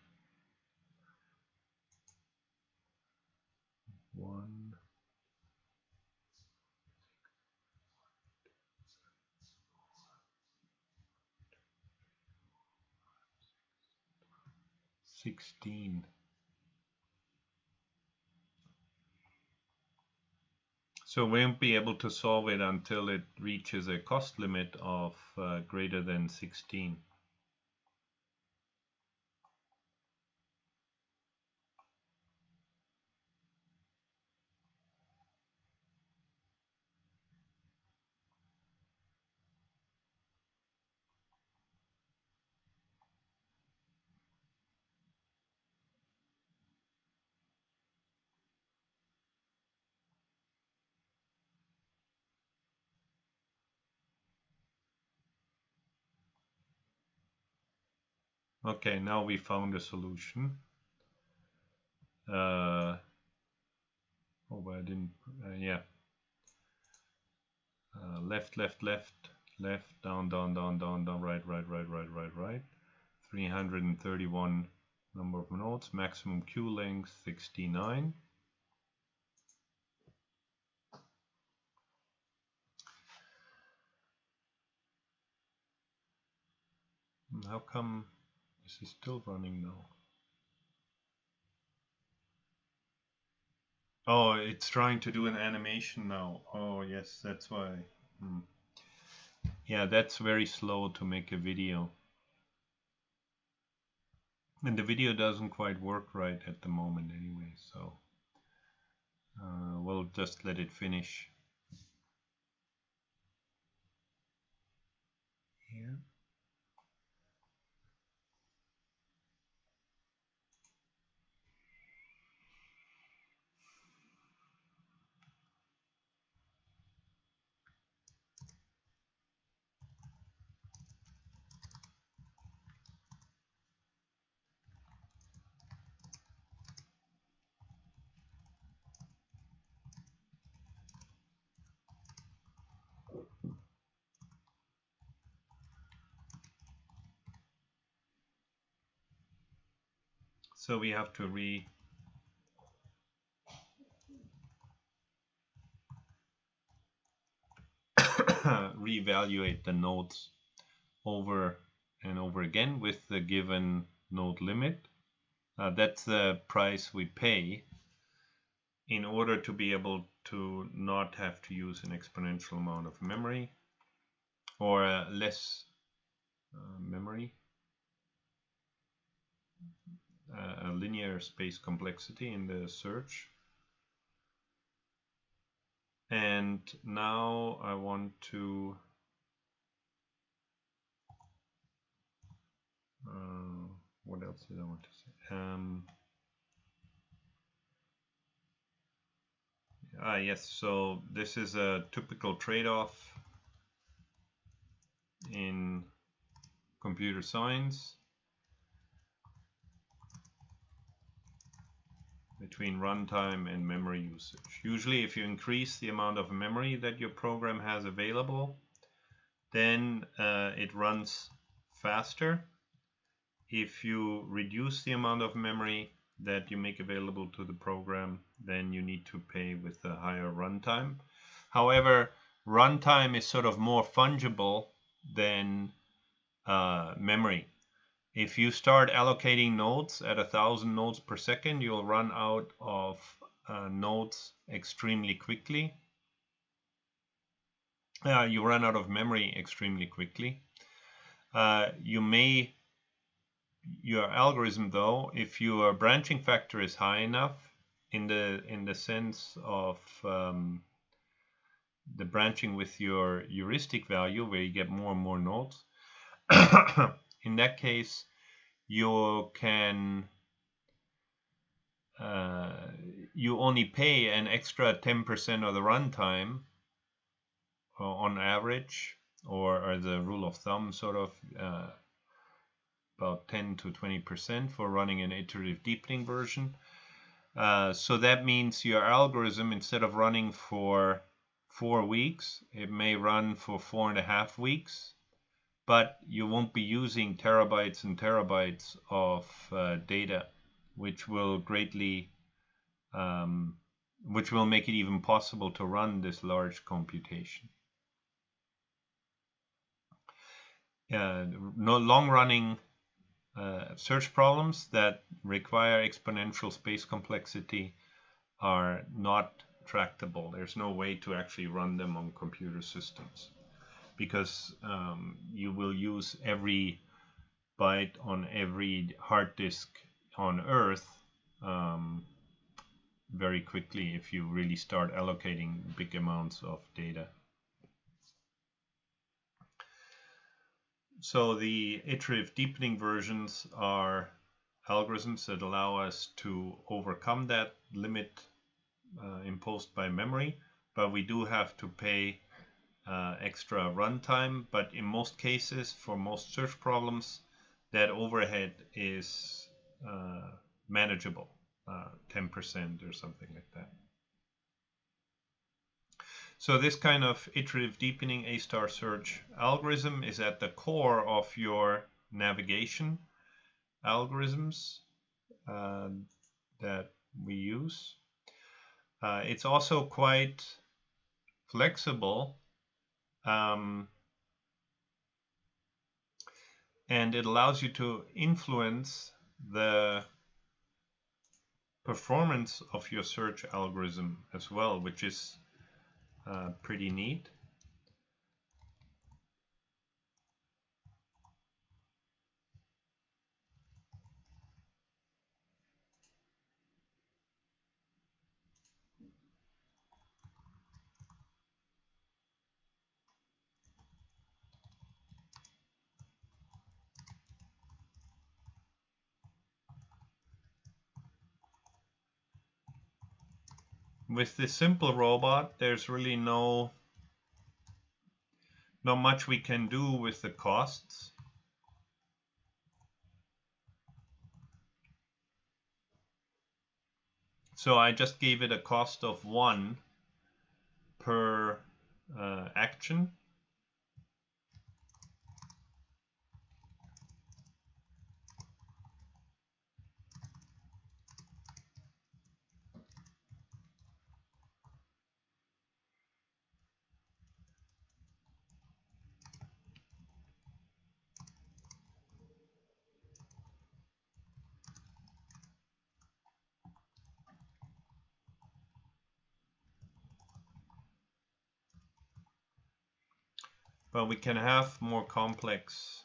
1. $16. So we won't be able to solve it until it reaches a cost limit of greater than 16. Okay, now we found a solution. Oh, but I didn't. Yeah. Left, left, left, left, down, down, down, down, down, right, right, right, right, right, right. 331 number of nodes. Maximum queue length 69. How come this is still running now? Oh, it's trying to do an animation now. Oh, yes, that's why. Yeah, that's very slow to make a video. And the video doesn't quite work right at the moment anyway, so we'll just let it finish. Here. So we have to reevaluate the nodes over and over again with the given node limit. That's the price we pay in order to be able to not have to use an exponential amount of memory or less memory, a linear space complexity in the search. And now I want to what else did I want to say? Yes, so this is a typical trade-off in computer science between runtime and memory usage. Usually if you increase the amount of memory that your program has available, then it runs faster. If you reduce the amount of memory that you make available to the program, then you need to pay with a higher runtime. However, runtime is sort of more fungible than memory. If you start allocating nodes at 1,000 nodes per second, you'll run out of nodes extremely quickly. You run out of memory extremely quickly. Your algorithm, though, if your branching factor is high enough, in the sense of the branching with your heuristic value, where you get more and more nodes, in that case, you can you only pay an extra 10% of the runtime on average, or the rule of thumb, sort of about 10 to 20% for running an iterative deepening version. So that means your algorithm, instead of running for 4 weeks, it may run for 4.5 weeks, but you won't be using terabytes and terabytes of data, which will greatly, which will make it even possible to run this large computation. No long-running search problems that require exponential space complexity are not tractable. There's no way to actually run them on computer systems, because you will use every byte on every hard disk on Earth very quickly if you really start allocating big amounts of data. So the iterative deepening versions are algorithms that allow us to overcome that limit imposed by memory, but we do have to pay extra runtime. But in most cases, for most search problems, that overhead is manageable, 10% or something like that. So this kind of iterative deepening A-star search algorithm is at the core of your navigation algorithms that we use. It's also quite flexible, and it allows you to influence the performance of your search algorithm as well, which is pretty neat. With this simple robot, there's really not much we can do with the costs. So I just gave it a cost of 1 per action. But we can have more complex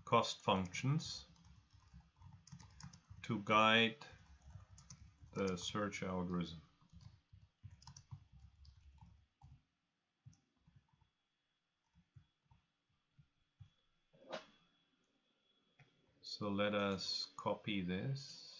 cost functions to guide the search algorithm. So let us copy this.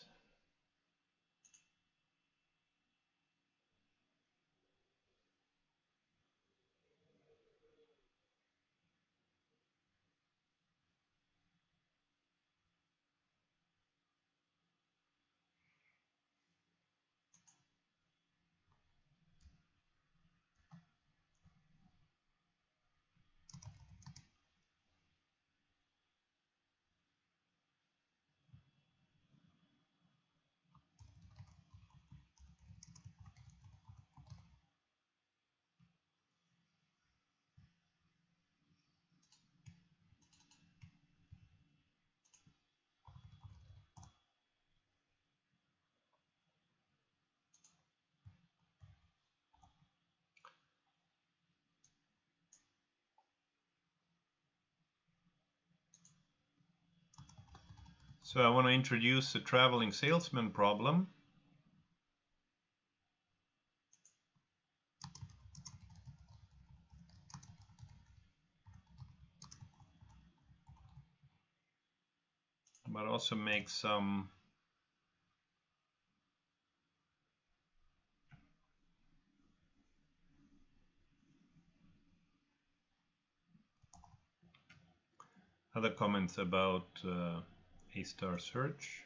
So I want to introduce the traveling salesman problem. But also make some other comments about A-star search?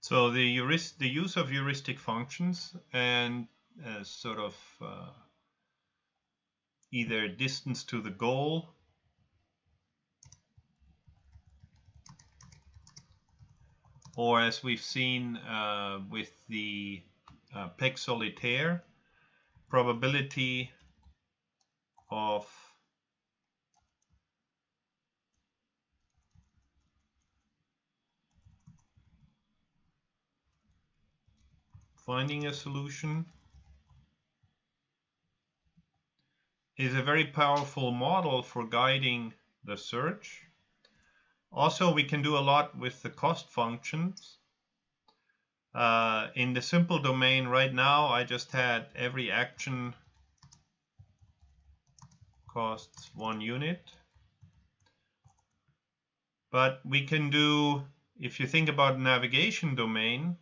So the use of heuristic functions and sort of either distance to the goal or, as we've seen with the PEG solitaire, probability of finding a solution, is a very powerful model for guiding the search. Also, we can do a lot with the cost functions. In the simple domain right now, I just had every action costs 1 unit. But we can do, if you think about navigation domain,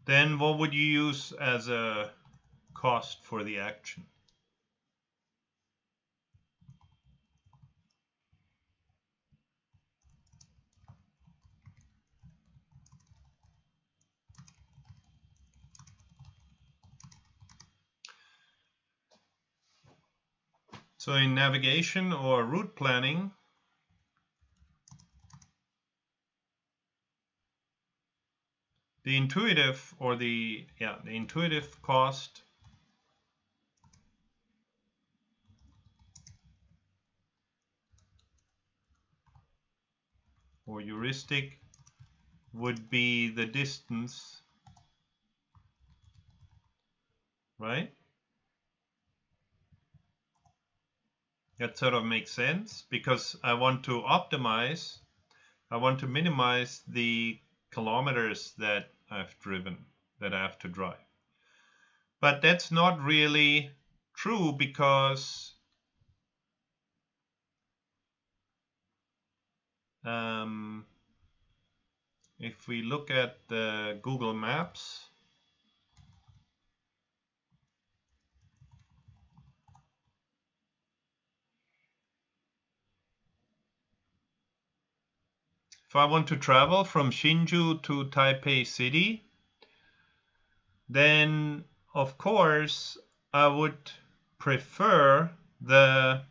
then what would you use as a cost for the action? So in navigation or route planning, the intuitive or the intuitive cost or heuristic would be the distance, right? That sort of makes sense because I want to optimize, I want to minimize the kilometers that I've driven, that I have to drive. But that's not really true because if we look at the Google Maps, if I want to travel from Hsinchu to Taipei City, then of course I would prefer the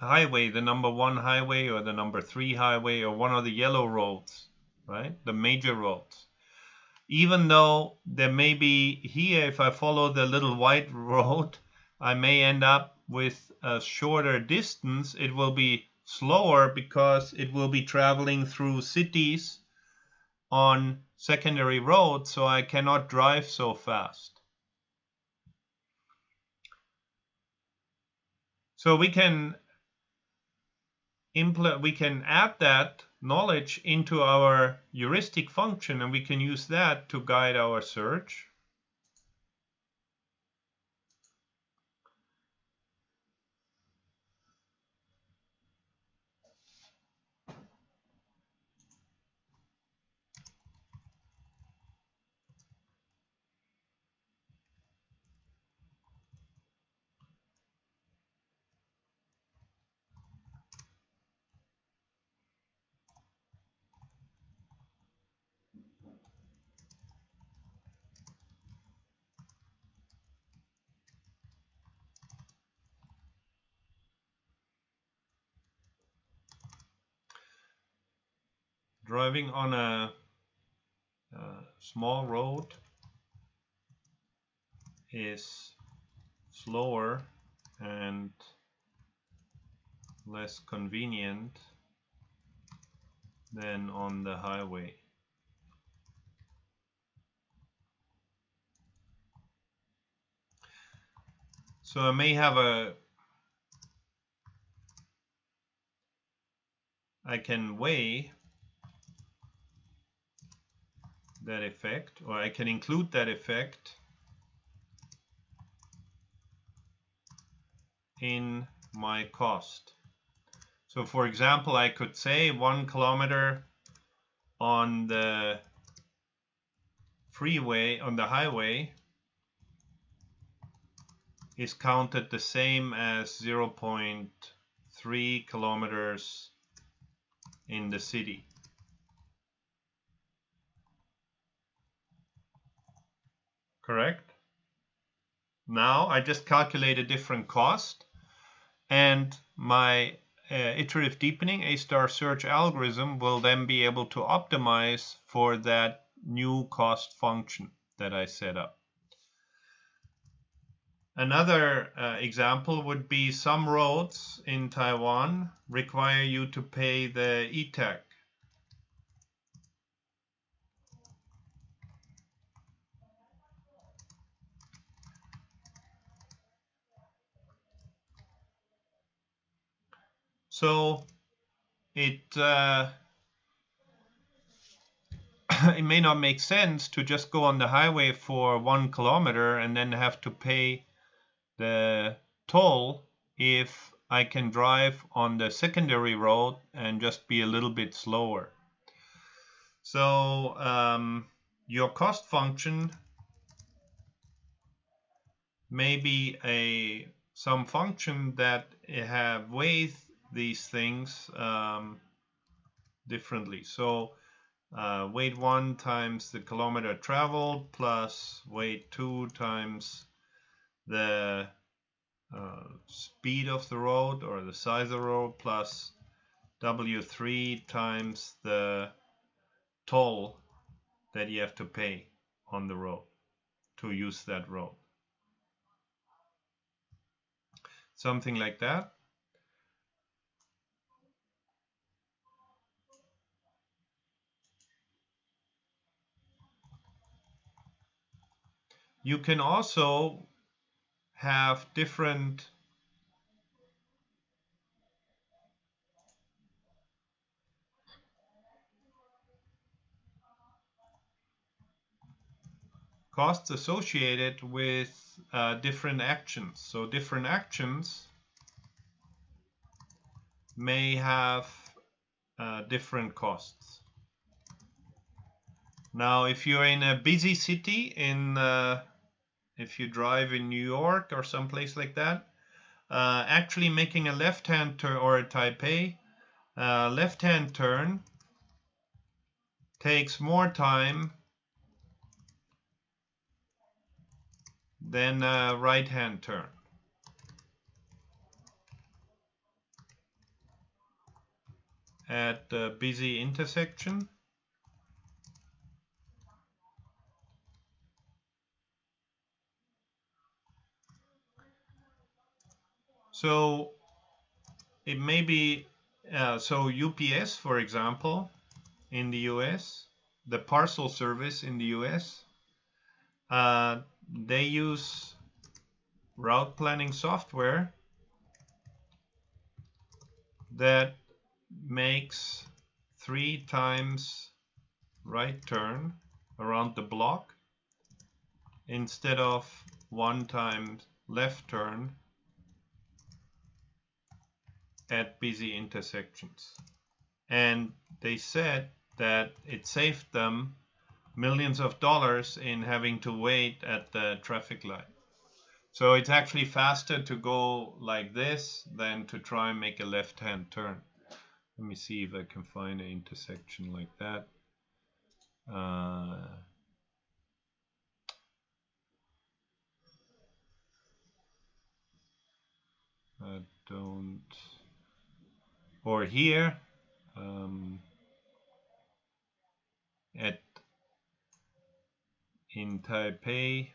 highway, the number 1 highway or the number 3 highway or one of the yellow roads, right? The major roads. Even though there may be here, if I follow the little white road, I may end up with a shorter distance. It will be slower because it will be traveling through cities on secondary roads, so I cannot drive so fast. So we can add that knowledge into our heuristic function, and we can use that to guide our search. Driving on a small road is slower and less convenient than on the highway. So I may have I can weigh that effect, or I can include that effect in my cost. So for example, I could say 1 kilometer on the freeway, on the highway, is counted the same as 0.3 kilometers in the city. Correct? Now I just calculate a different cost, and my iterative deepening A-star search algorithm will then be able to optimize for that new cost function that I set up. Another example would be some roads in Taiwan require you to pay the e-tag. So it it may not make sense to just go on the highway for 1 kilometer and then have to pay the toll if I can drive on the secondary road and just be a little bit slower. So your cost function may be some function that weighs these things differently. So weight 1 times the kilometer traveled plus weight 2 times the speed of the road or the size of the road plus W3 times the toll that you have to pay on the road to use that road. Something like that. You can also have different costs associated with different actions. So different actions may have different costs. Now, if you're in a busy city, if you drive in New York or someplace like that, actually making a left-hand turn, or a Taipei, left-hand turn takes more time than a right-hand turn. At the busy intersection. So it may be, so UPS, for example, in the US, the parcel service in the US, they use route planning software that makes 3 times right turn around the block instead of 1 time left turn at busy intersections. And they said that it saved them millions of dollars in having to wait at the traffic light. So it's actually faster to go like this than to try and make a left-hand turn. Let me see if I can find an intersection like that. I don't. Or here, in Taipei,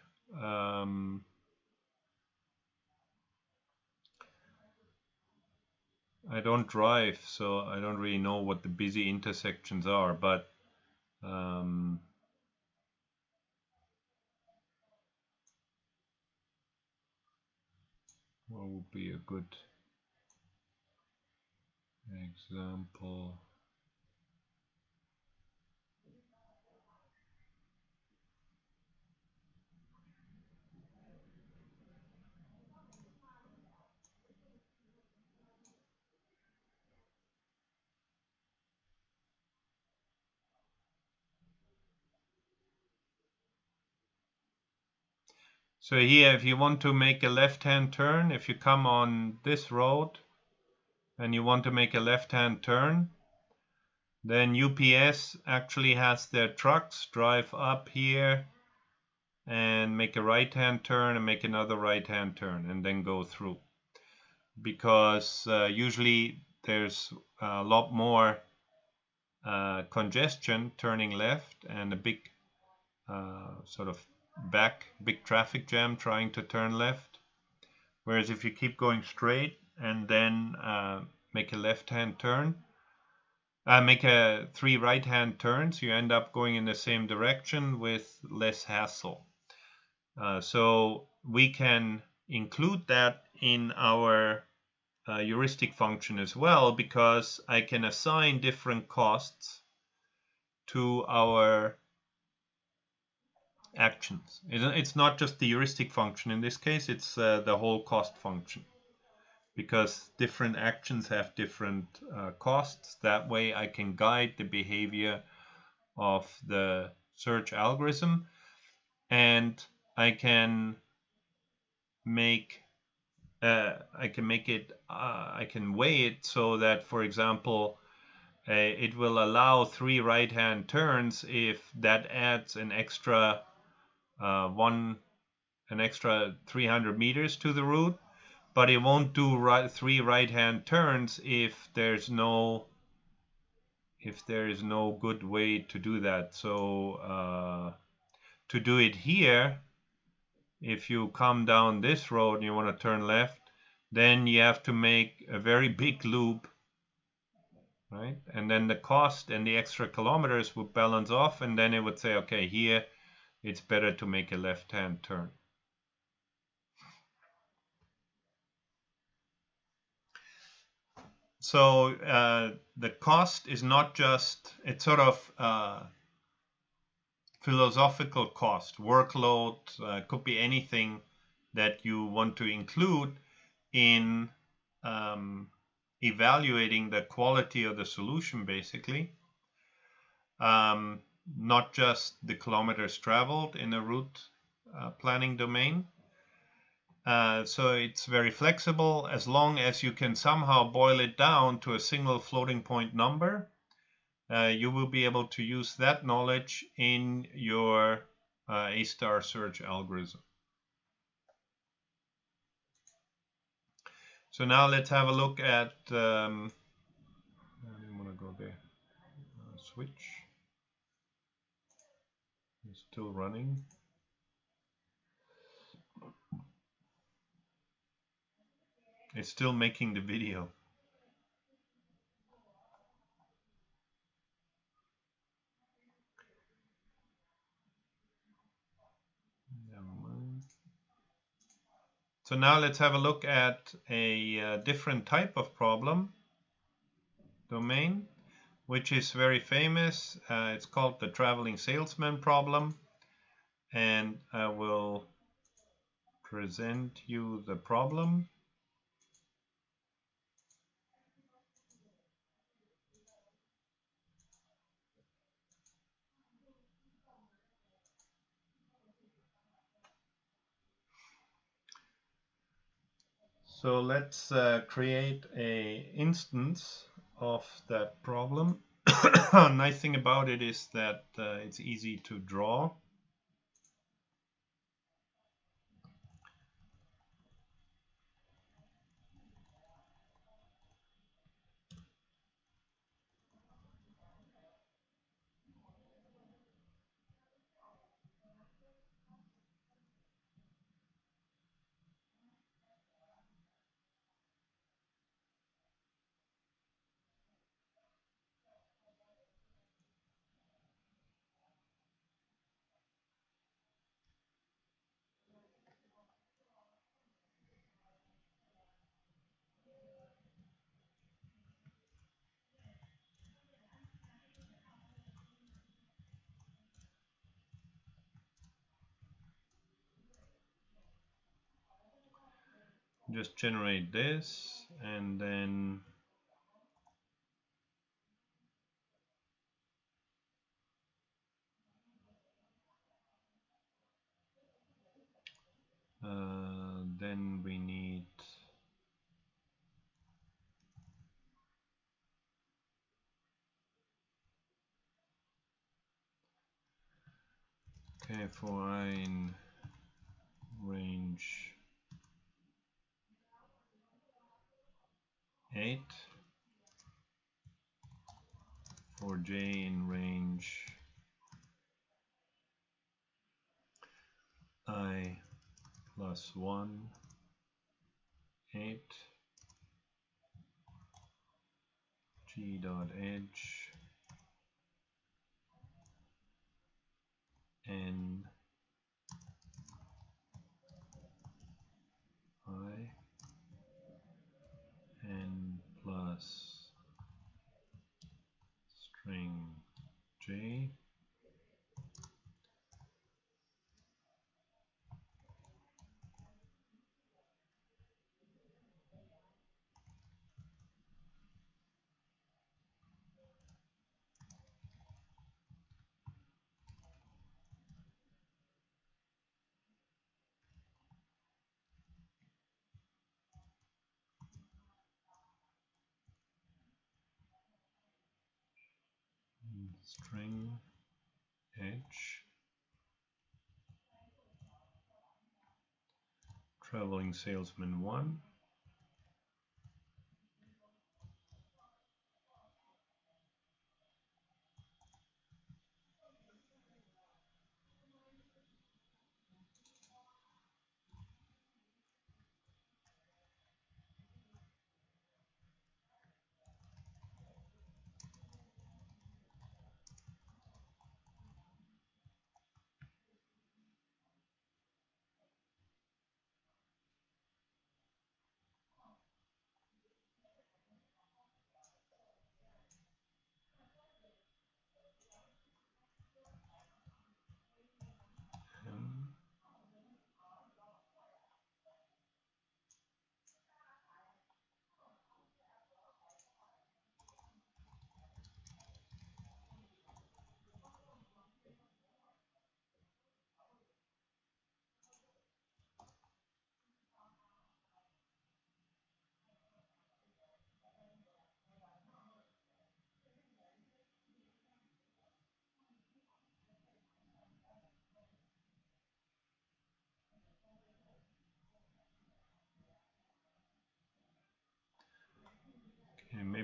I don't drive, so I don't really know what the busy intersections are, but what would be a good example? So here, if you want to make a left-hand turn, if you come on this road and you want to make a left-hand turn, then UPS actually has their trucks drive up here and make a right-hand turn and make another right-hand turn and then go through. Because usually there's a lot more congestion turning left and a big sort of big traffic jam trying to turn left. Whereas if you keep going straight and then make a left-hand turn, make 3 right-hand turns, you end up going in the same direction with less hassle. So we can include that in our heuristic function as well, because I can assign different costs to our actions. It's not just the heuristic function in this case, it's the whole cost function, because different actions have different costs. That way I can guide the behavior of the search algorithm, and I can make I can weigh it so that, for example, it will allow 3 right-hand turns if that adds an extra 300 meters to the route, but it won't do 3 right-hand turns if there is no good way to do that. So to do it here, if you come down this road and you want to turn left, then you have to make a very big loop, right? And then the cost and the extra kilometers would balance off, and then it would say, okay, here it's better to make a left-hand turn. So the cost is not just, it's sort of philosophical cost, workload, could be anything that you want to include in evaluating the quality of the solution, basically, not just the kilometers traveled in a route planning domain. So it's very flexible as long as you can somehow boil it down to a single floating point number. You will be able to use that knowledge in your A-star search algorithm. So now let's have a look at, I don't want to go there, switch, it's still running. It's still making the video. So now let's have a look at a different type of problem domain, which is very famous. It's called the traveling salesman problem, and I will present you the problem. So let's create a instance of that problem. Nice thing about it is that it's easy to draw. Just generate this, and then we need for in range 8, for j in range I plus 1, 8, g dot edge n I n plus string j string edge traveling salesman 1.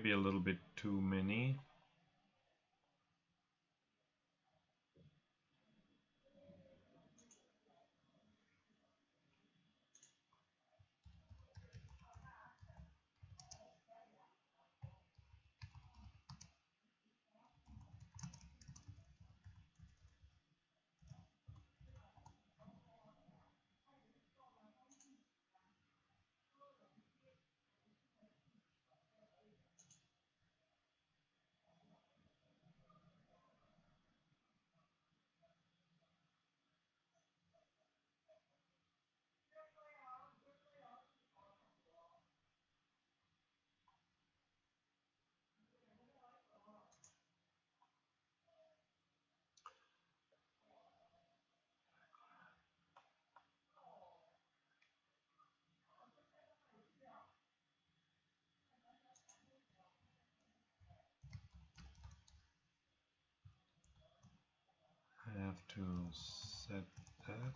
maybe a little bit too many. I have to set that.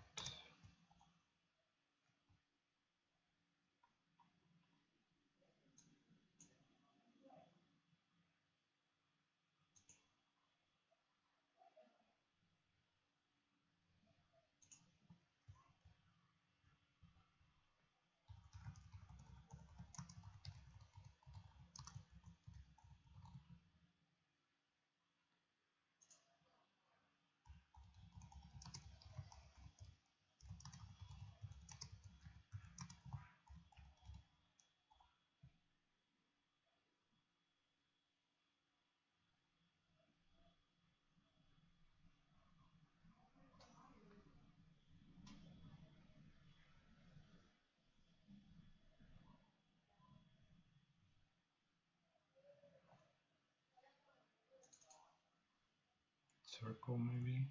Circle maybe.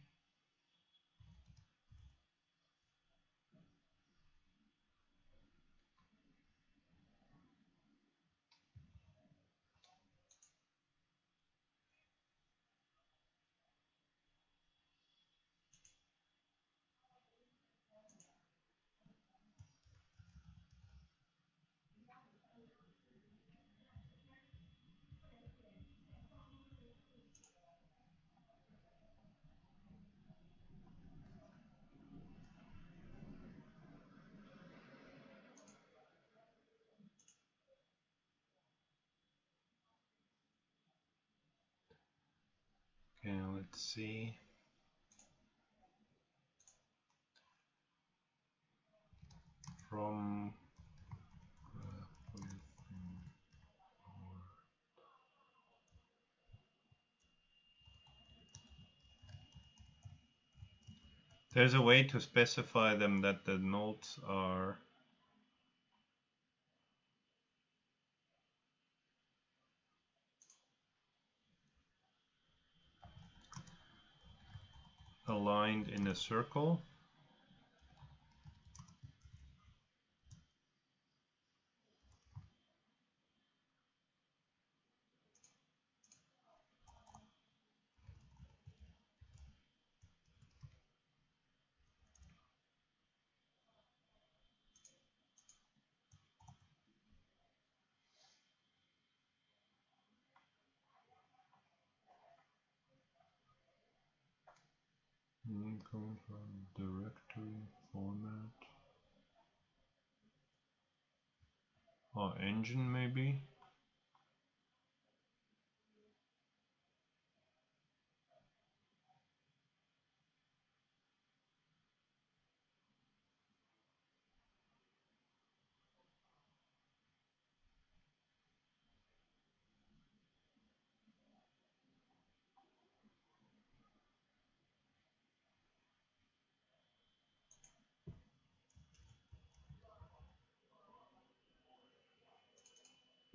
Okay, let's see. From there's a way to specify them that the nodes are aligned in a circle. Coming from directory format or engine maybe.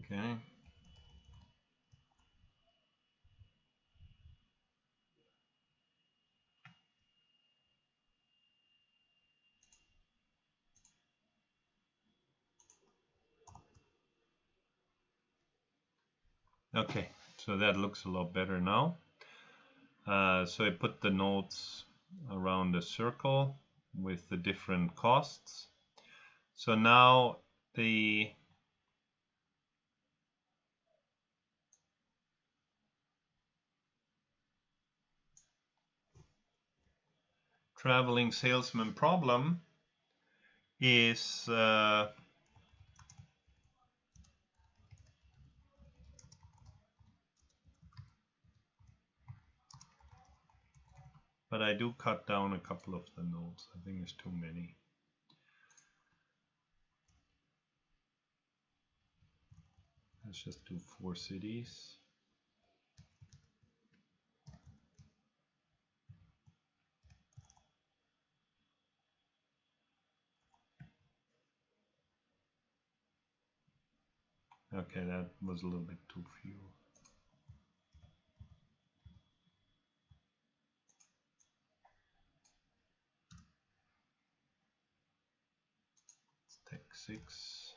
Okay. Okay, so that looks a lot better now. So I put the nodes around the circle with the different costs. So now the traveling salesman problem is but I do cut down a couple of the nodes. I think it's too many. Let's just do 4 cities. Okay, that was a little bit too few. Let's take 6.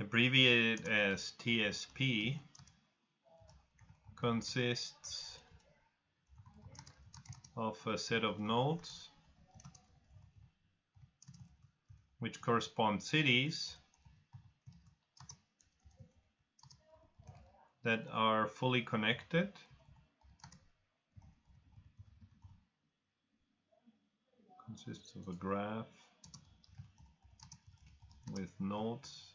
Abbreviated as TSP, consists of a set of nodes which correspond cities that are fully connected consists of a graph with nodes,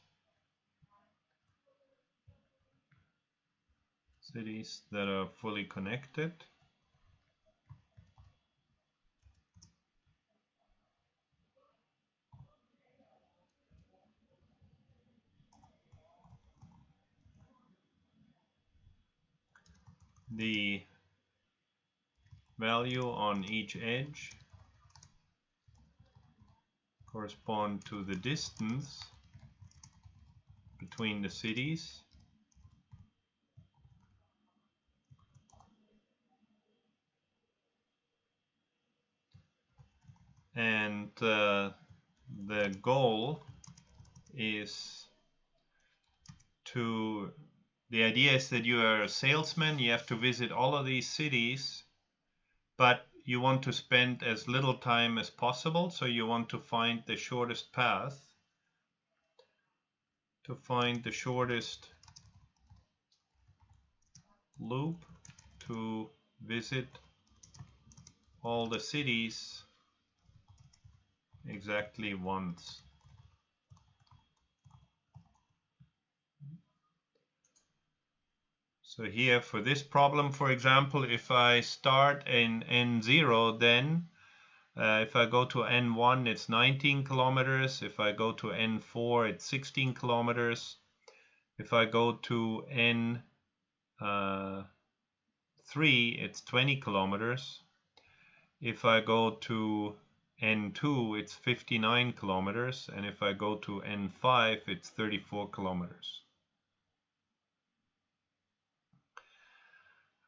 cities that are fully connected. The value on each edge correspond to the distance between the cities, and the goal is to, the idea is that you are a salesman, you have to visit all of these cities, but you want to spend as little time as possible, so you want to find the shortest path, to find the shortest loop to visit all the cities exactly once. So here for this problem, for example, if I start in N0, then if I go to N1, it's 19 kilometers. If I go to N4, it's 16 kilometers. If I go to N3, it's 20 kilometers. If I go to N2, it's 59 kilometers. And if I go to N5, it's 34 kilometers.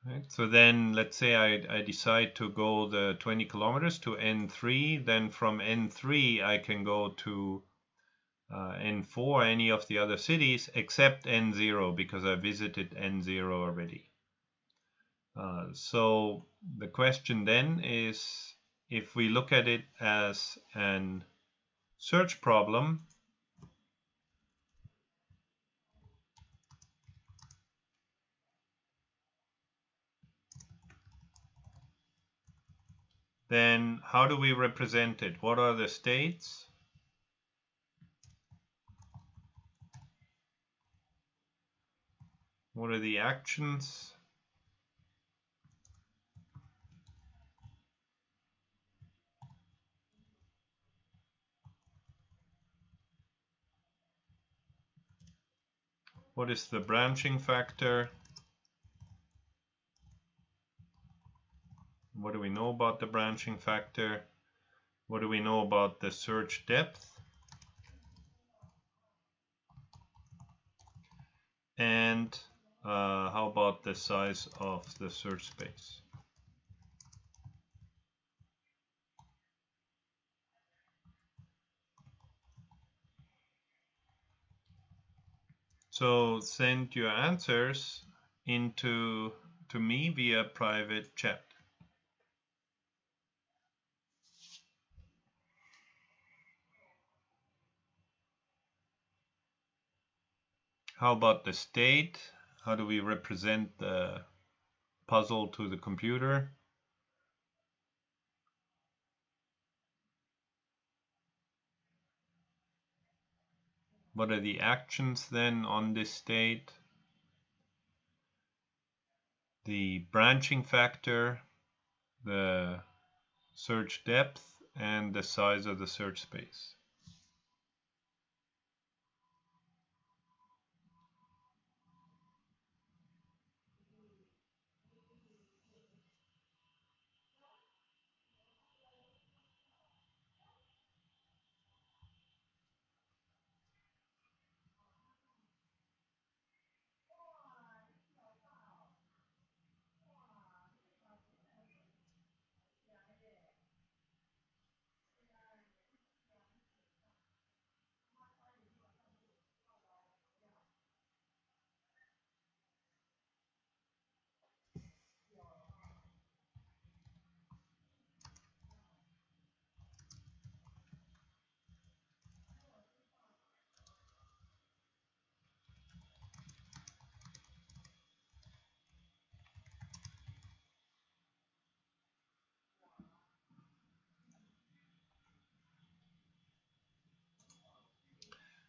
Right. So then let's say I decide to go the 20 kilometers to N3. Then from N3, I can go to N4, any of the other cities, except N0, because I visited N0 already. So the question then is, if we look at it as an search problem, then how do we represent it? What are the states? What are the actions? What is the branching factor? What do we know about the branching factor? What do we know about the search depth? And how about the size of the search space? So send your answers to me via private chat. How about the state? How do we represent the puzzle to the computer? What are the actions then on this state? The branching factor, the search depth, and the size of the search space.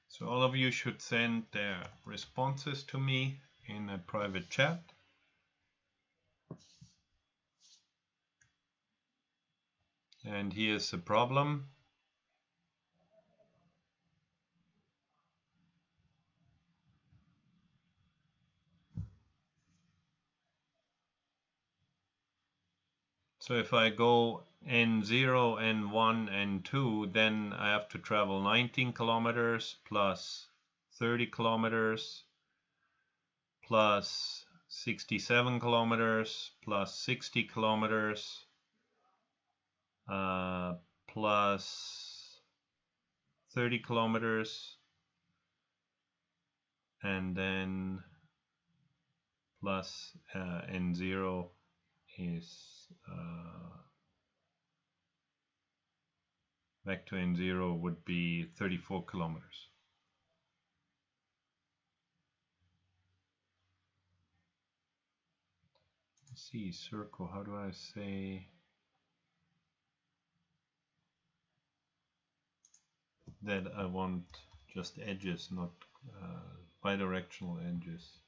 So all of you should send their responses to me in a private chat. And here's the problem. So if I go N0, N1, N2, then I have to travel 19 kilometers plus 30 kilometers plus 67 kilometers plus 60 kilometers plus 30 kilometers and then plus N0 is back to N0 would be 34 kilometers. Let's see, circle, how do I say that I want just edges, not bidirectional edges?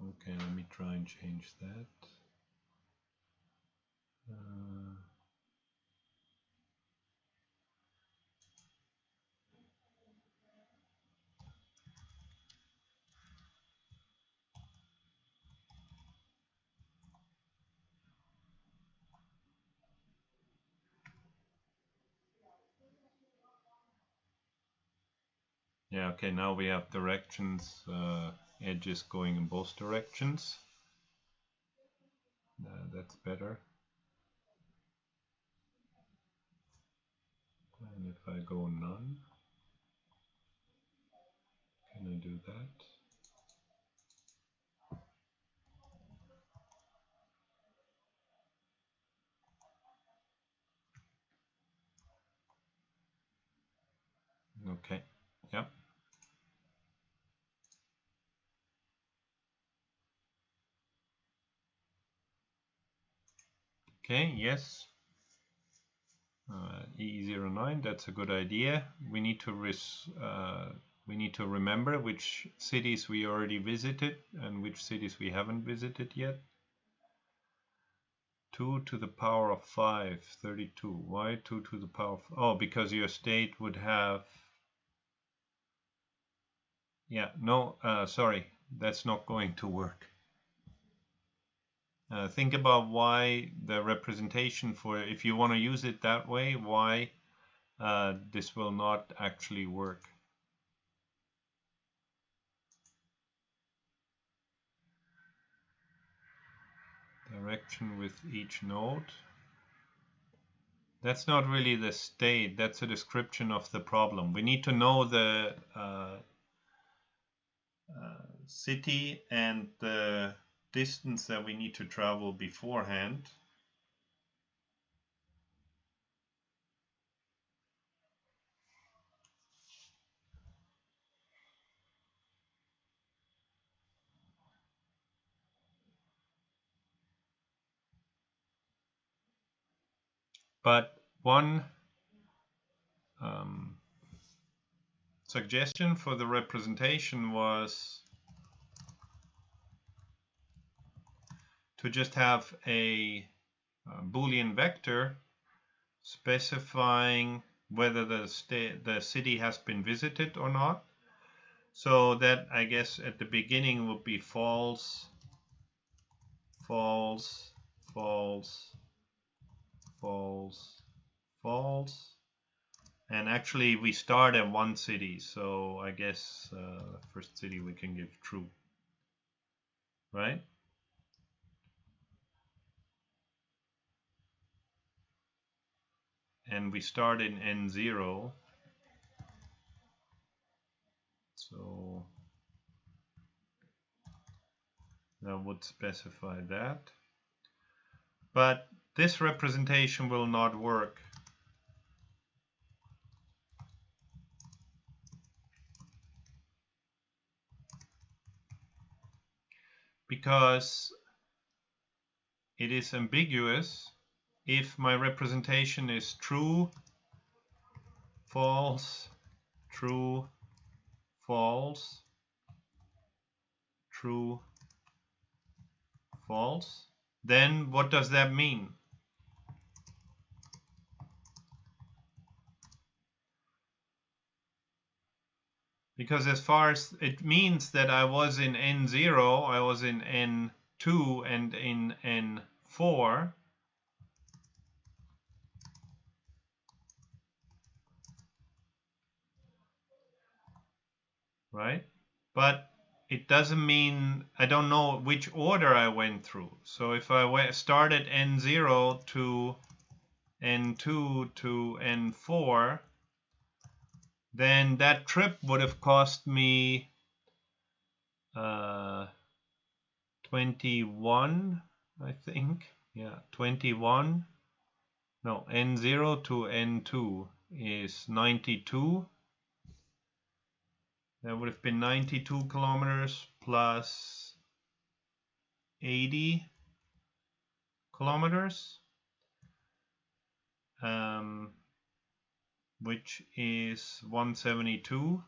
Okay, let me try and change that. Yeah, okay, now we have directions, edges going in both directions. That's better. And if I go none, can I do that? Okay, yep. Okay, yes. E09, that's a good idea. We need to remember which cities we already visited and which cities we haven't visited yet. 2 to the power of 5, 32. Why 2 to the power of... Oh, because your state would have... Yeah, no, sorry, that's not going to work. Think about why the representation for, if you want to use it that way, why this will not actually work. Direction with each node. That's not really the state, that's a description of the problem. We need to know the city and the distance that we need to travel beforehand. But one suggestion for the representation was to just have a Boolean vector specifying whether the city has been visited or not. So that, I guess, at the beginning would be false, false, false, false, false. And actually we start at one city, so I guess first city we can give true, right? And we start in N0, so that would specify that. But this representation will not work. Because it is ambiguous if my representation is true, false, true, false, true, false. Then what does that mean? Because as far as it means that I was in N0, I was in N2 and in N4. Right? But it doesn't mean I don't know which order I went through. So if I started N0 to N2 to N4, then that trip would have cost me 21, I think. Yeah, 21. No, N0 to N2 is 92. That would have been 92 kilometers plus 80 kilometers, which is 172.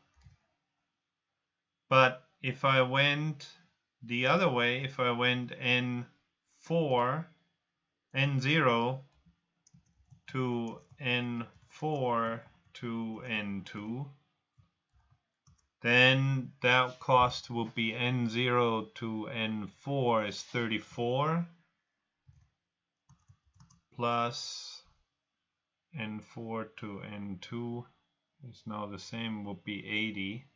But if I went the other way, if I went N4, N0 to N4 to N2, then that cost will be N0 to N4 is 34 plus N4 to N2 is now the same, will be 80.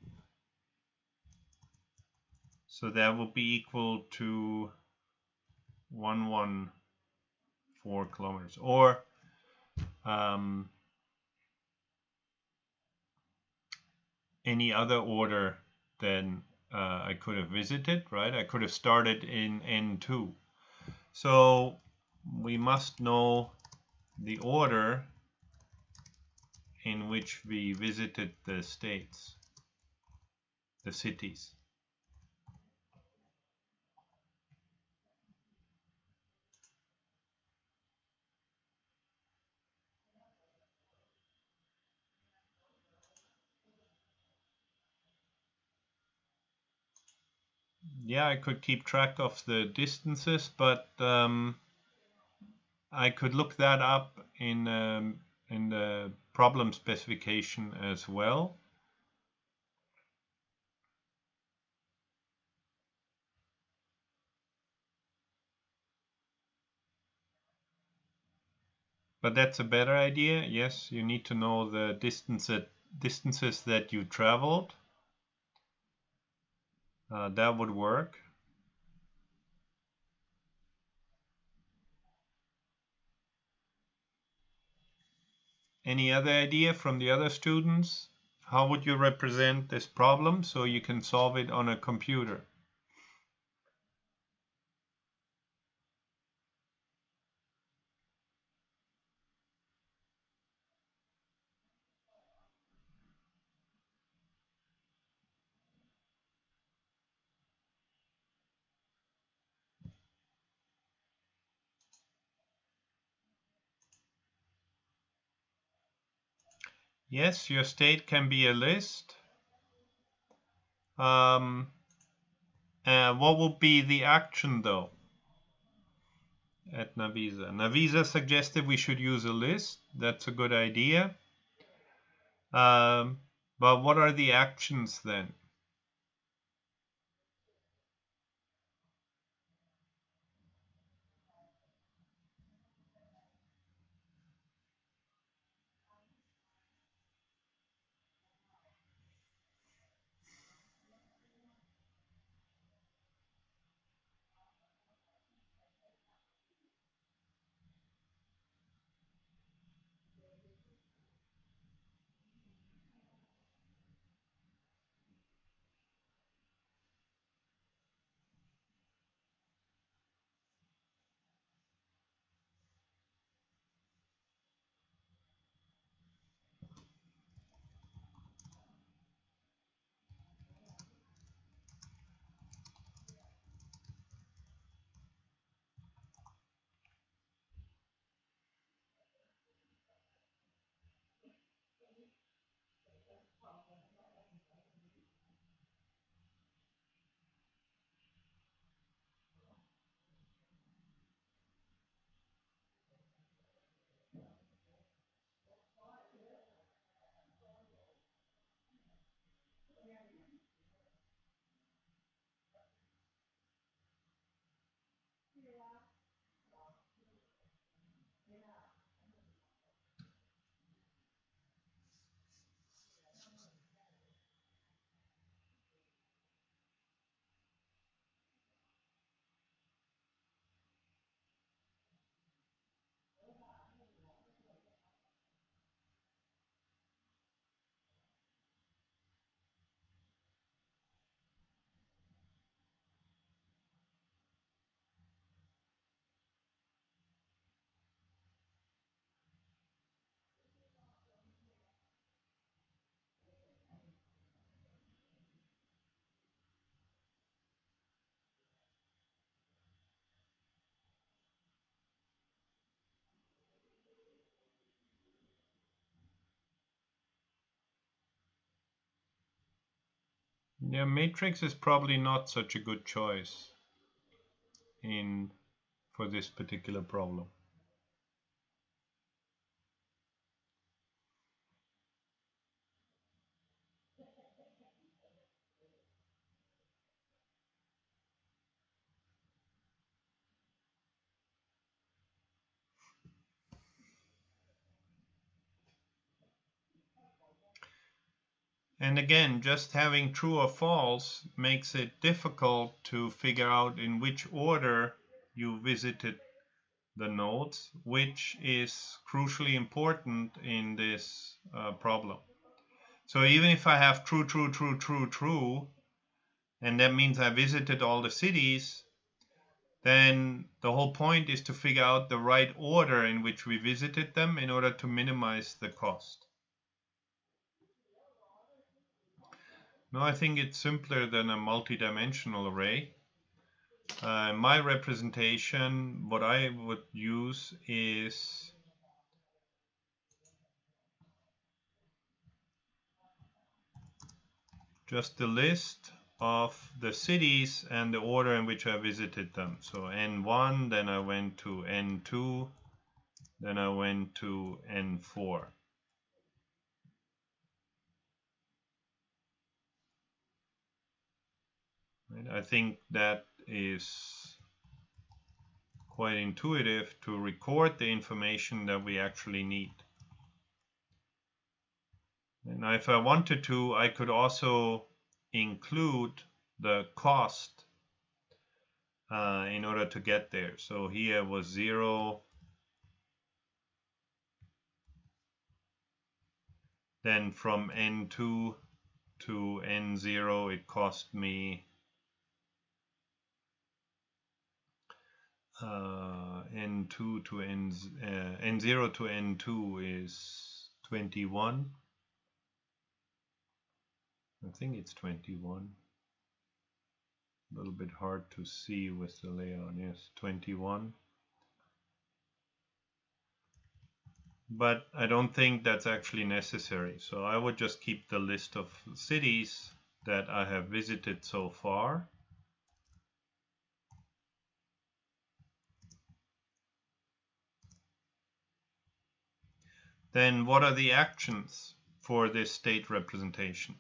So that will be equal to 114 kilometers, or any other order then I could have visited, right? I could have started in N2. So we must know the order in which we visited the states, the cities. Yeah, I could keep track of the distances, but I could look that up in the problem specification as well. But that's a better idea. Yes, you need to know the distances that you traveled. That would work. Any other idea from the other students? How would you represent this problem so you can solve it on a computer? Yes, your state can be a list. What would be the action though at Navisa? Navisa suggested we should use a list. That's a good idea. But what are the actions then? Yeah, matrix is probably not such a good choice in for this particular problem. And again, just having true or false makes it difficult to figure out in which order you visited the nodes, which is crucially important in this problem. So even if I have true, true, true, true, true, and that means I visited all the cities, then the whole point is to figure out the right order in which we visited them in order to minimize the cost. No, I think it's simpler than a multidimensional array. My representation, what I would use is just the list of the cities and the order in which I visited them. So N1, then I went to N2, then I went to N4. Right? I think that is quite intuitive to record the information that we actually need. And if I wanted to, I could also include the cost in order to get there. So here was 0. Then from N2 to N0, it cost me N2 to N0 to N2 is 21. I think it's 21. A little bit hard to see with the layout. Yes, 21. But I don't think that's actually necessary. So I would just keep the list of cities that I have visited so far. Then what are the actions for this state representation?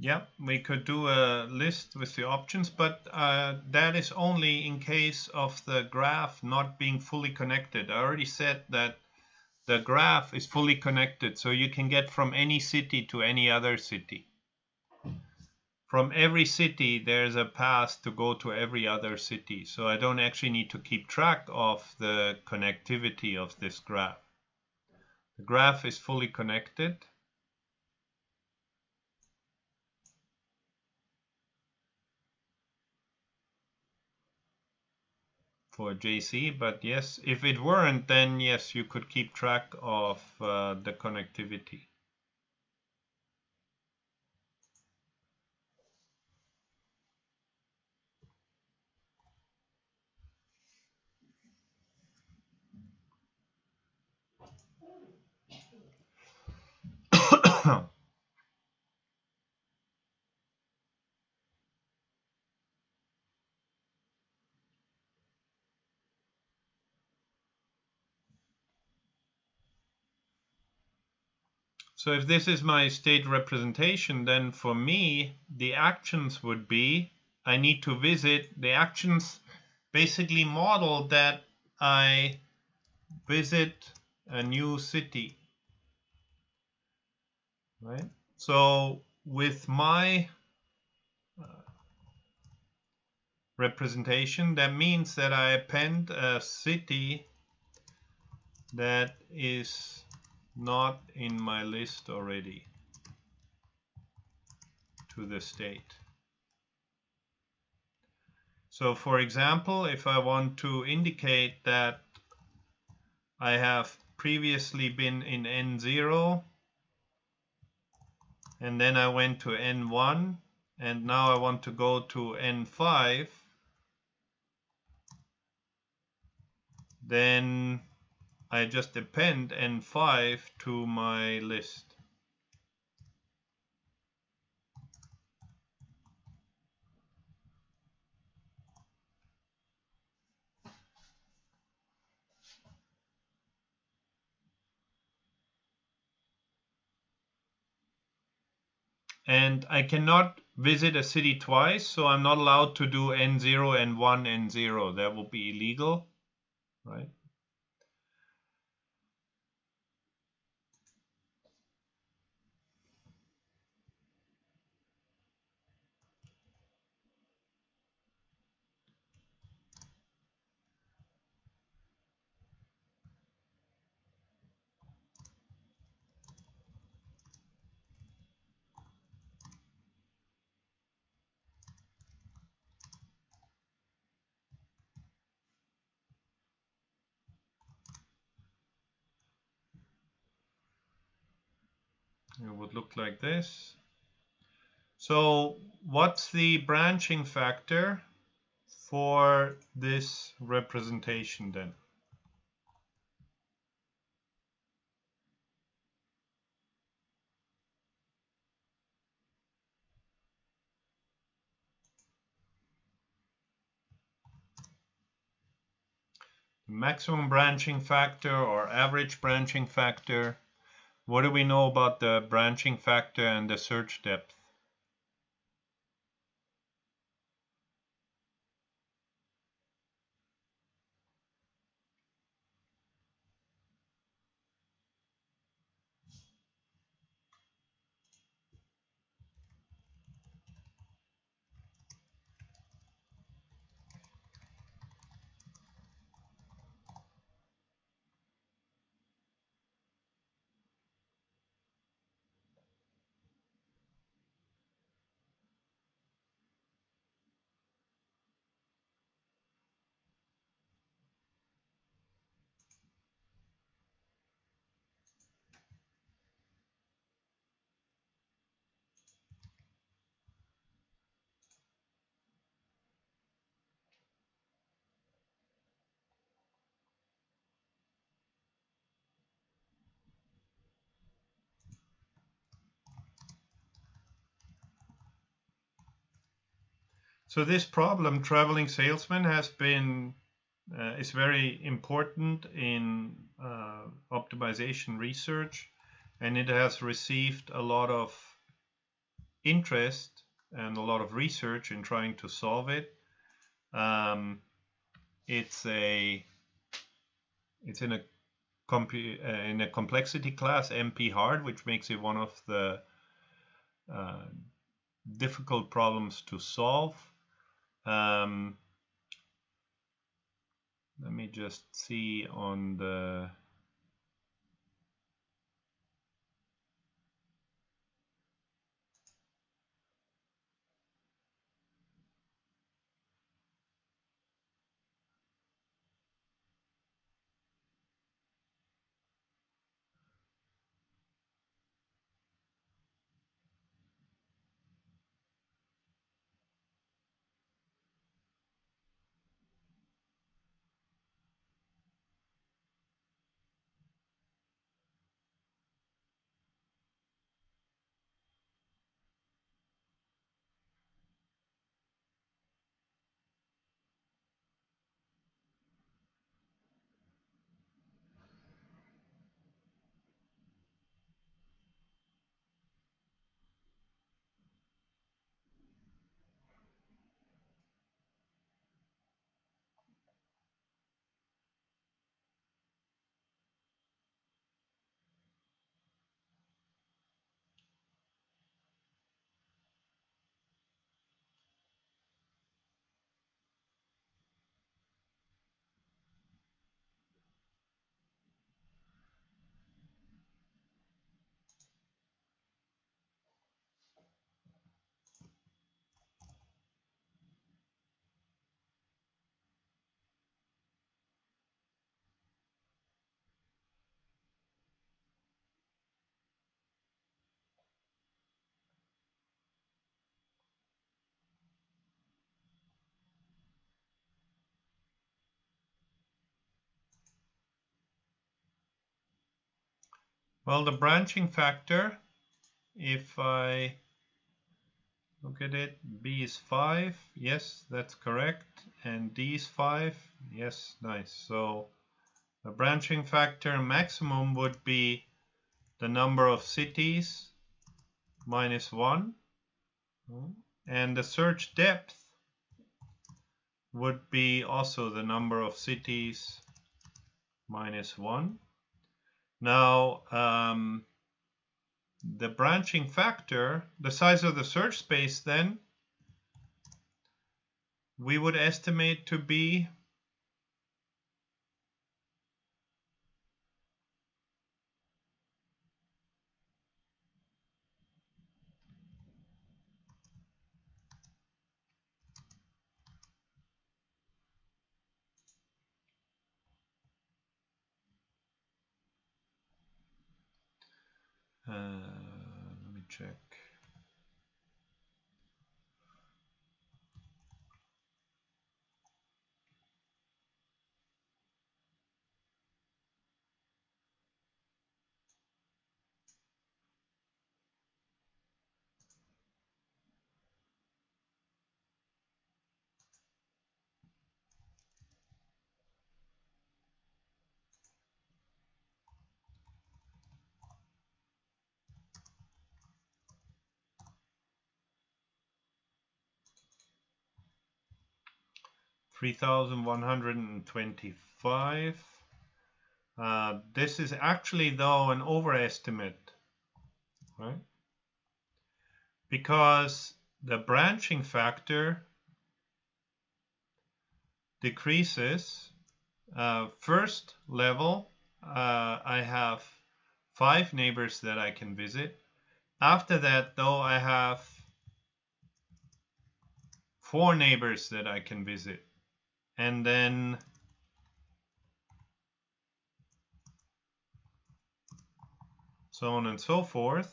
Yeah, we could do a list with the options, but that is only in case of the graph not being fully connected. I already said that the graph is fully connected, so you can get from any city to any other city. From every city, there's a path to go to every other city, so I don't actually need to keep track of the connectivity of this graph. The graph is fully connected. For JC, but yes, if it weren't, then yes, you could keep track of the connectivity. So if this is my state representation, then for me, the actions would be, I need to visit, the actions basically model that I visit a new city, right? So with my representation, that means that I append a city that is not in my list already to the state. So for example, if I want to indicate that I have previously been in N0 and then I went to N1 and now I want to go to N5, then I just append N5 to my list. And I cannot visit a city twice, so I'm not allowed to do N0, N1, N0. That would be illegal, right? It would look like this. So what's the branching factor for this representation then? Maximum branching factor or average branching factor. What do we know about the branching factor and the search depth? So this problem, traveling salesman, has been is very important in optimization research, and it has received a lot of interest and a lot of research in trying to solve it. It's in a complexity class MP hard, which makes it one of the difficult problems to solve. Let me just see on the Well, the branching factor, if I look at it, B is 5. Yes, that's correct. And D is 5. Yes, nice. So the branching factor maximum would be the number of cities minus 1. And the search depth would be also the number of cities minus 1. Now, the branching factor, the size of the search space, then we would estimate to be let me check. $3,125. This is actually, though, an overestimate, right? Because the branching factor decreases. First level, I have 5 neighbors that I can visit. After that, though, I have 4 neighbors that I can visit. And then so on and so forth.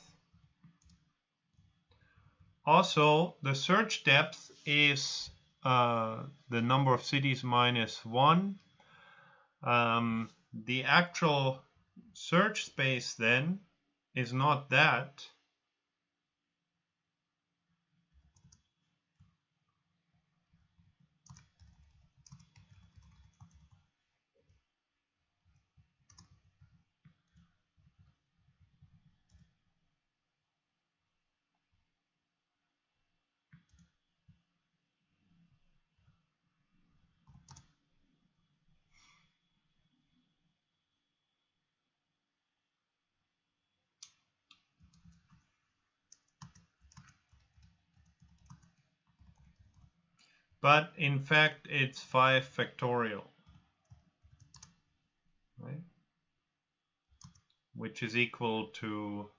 Also, the search depth is the number of cities minus 1. The actual search space then is not that. But in fact, it's 5 factorial, right? Which is equal to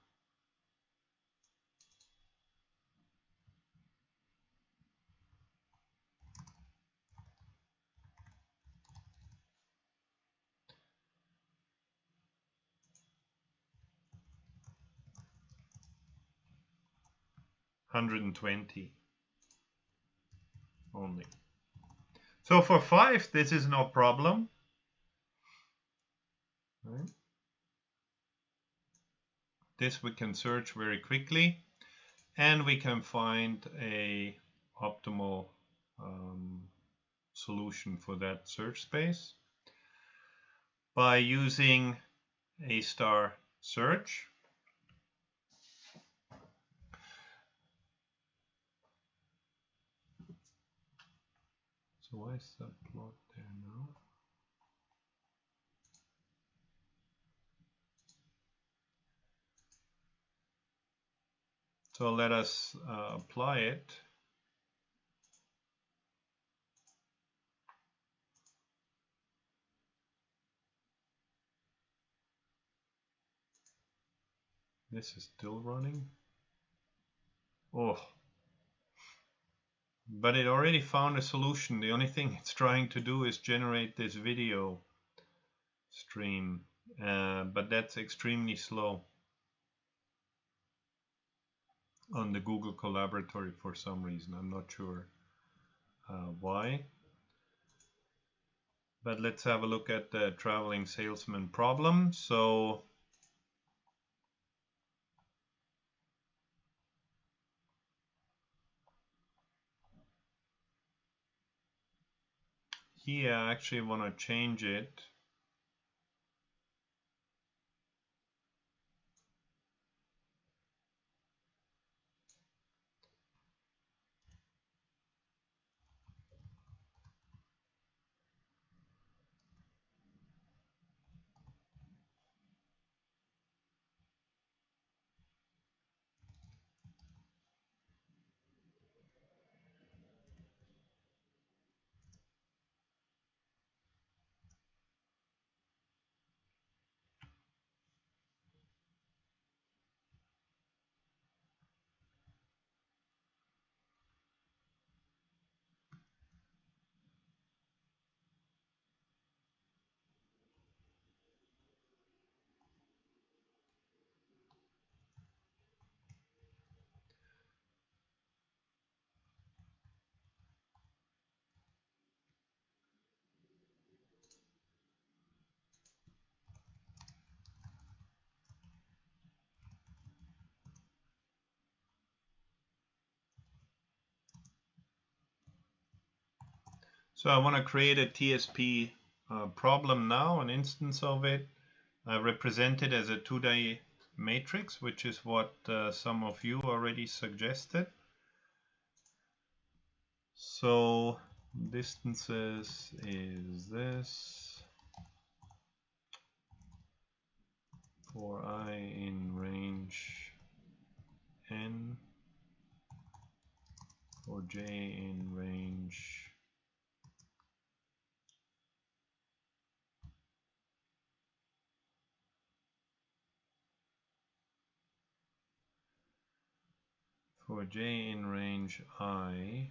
$120 only. So for 5, this is no problem. Right? This we can search very quickly, and we can find a optimal solution for that search space by using A star search. So why is that plot there now? So let us apply it. This is still running. Oh, but it already found a solution. The only thing it's trying to do is generate this video stream, but that's extremely slow on the Google Colaboratory for some reason. I'm not sure why. But let's have a look at the traveling salesman problem. So here I actually want to change it. So I want to create a TSP problem now, an instance of it. I represent it as a 2D matrix, which is what some of you already suggested. So distances is this for I in range n, for j in range for j in range I,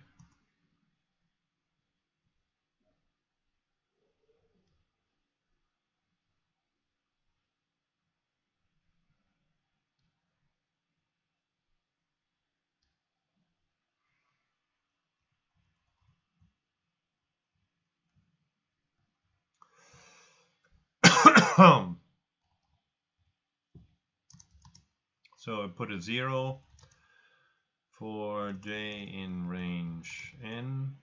so I put a 0 for j in range n,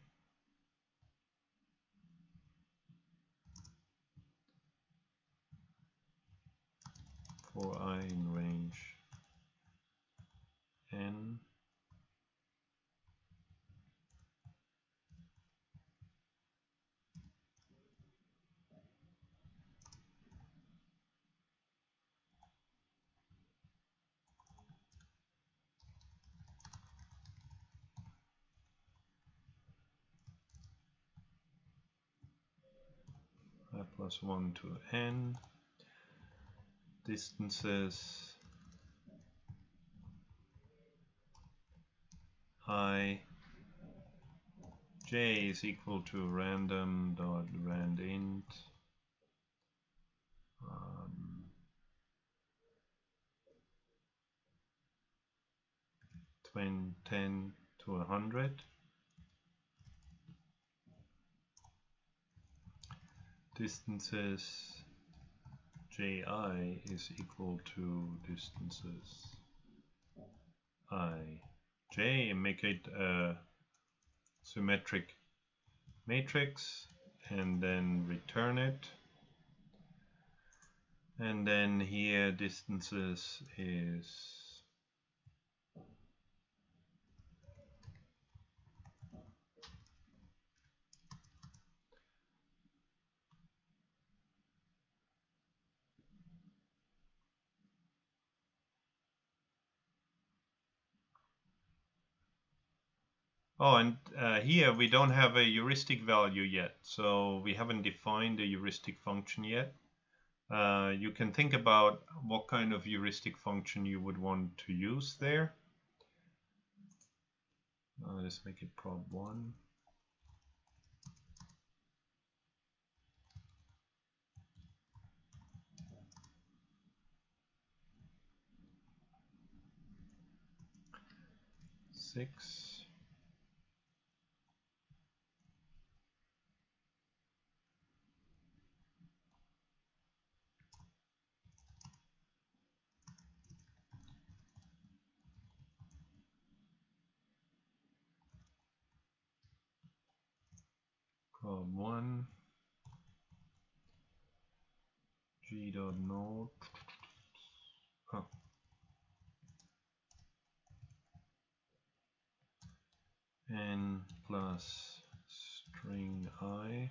for I in range n, I plus 1 to n, distances I j is equal to random dot randint 10 to 100. Distances ji is equal to distances I j, and make it a symmetric matrix and then return it. And then here distances is and here we don't have a heuristic value yet, so we haven't defined a heuristic function yet. You can think about what kind of heuristic function you would want to use there. Let's make it prob1. Six. Problem1 g.node n plus string I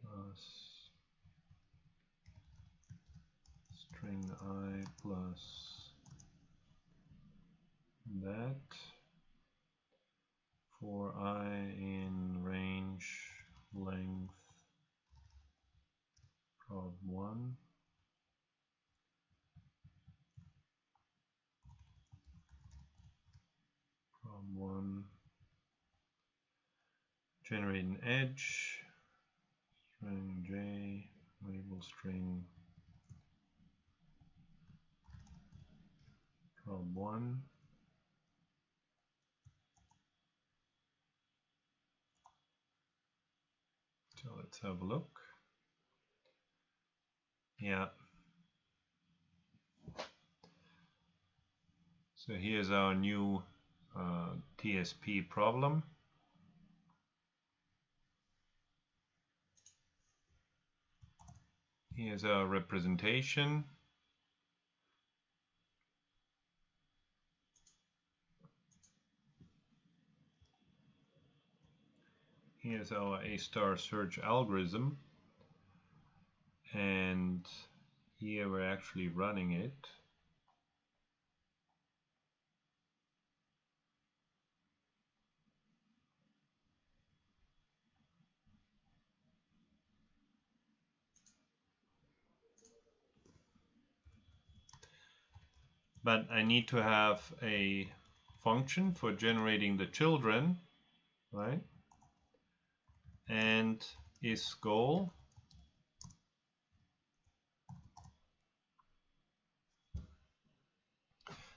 plus string I plus that for I in range length prob1 prob1 generate an edge string j label string prob1. So let's have a look. Yeah. So here's our new TSP problem. Here's our representation. Here's our A-star search algorithm. And here we're actually running it. But I need to have a function for generating the children, right? And is goal.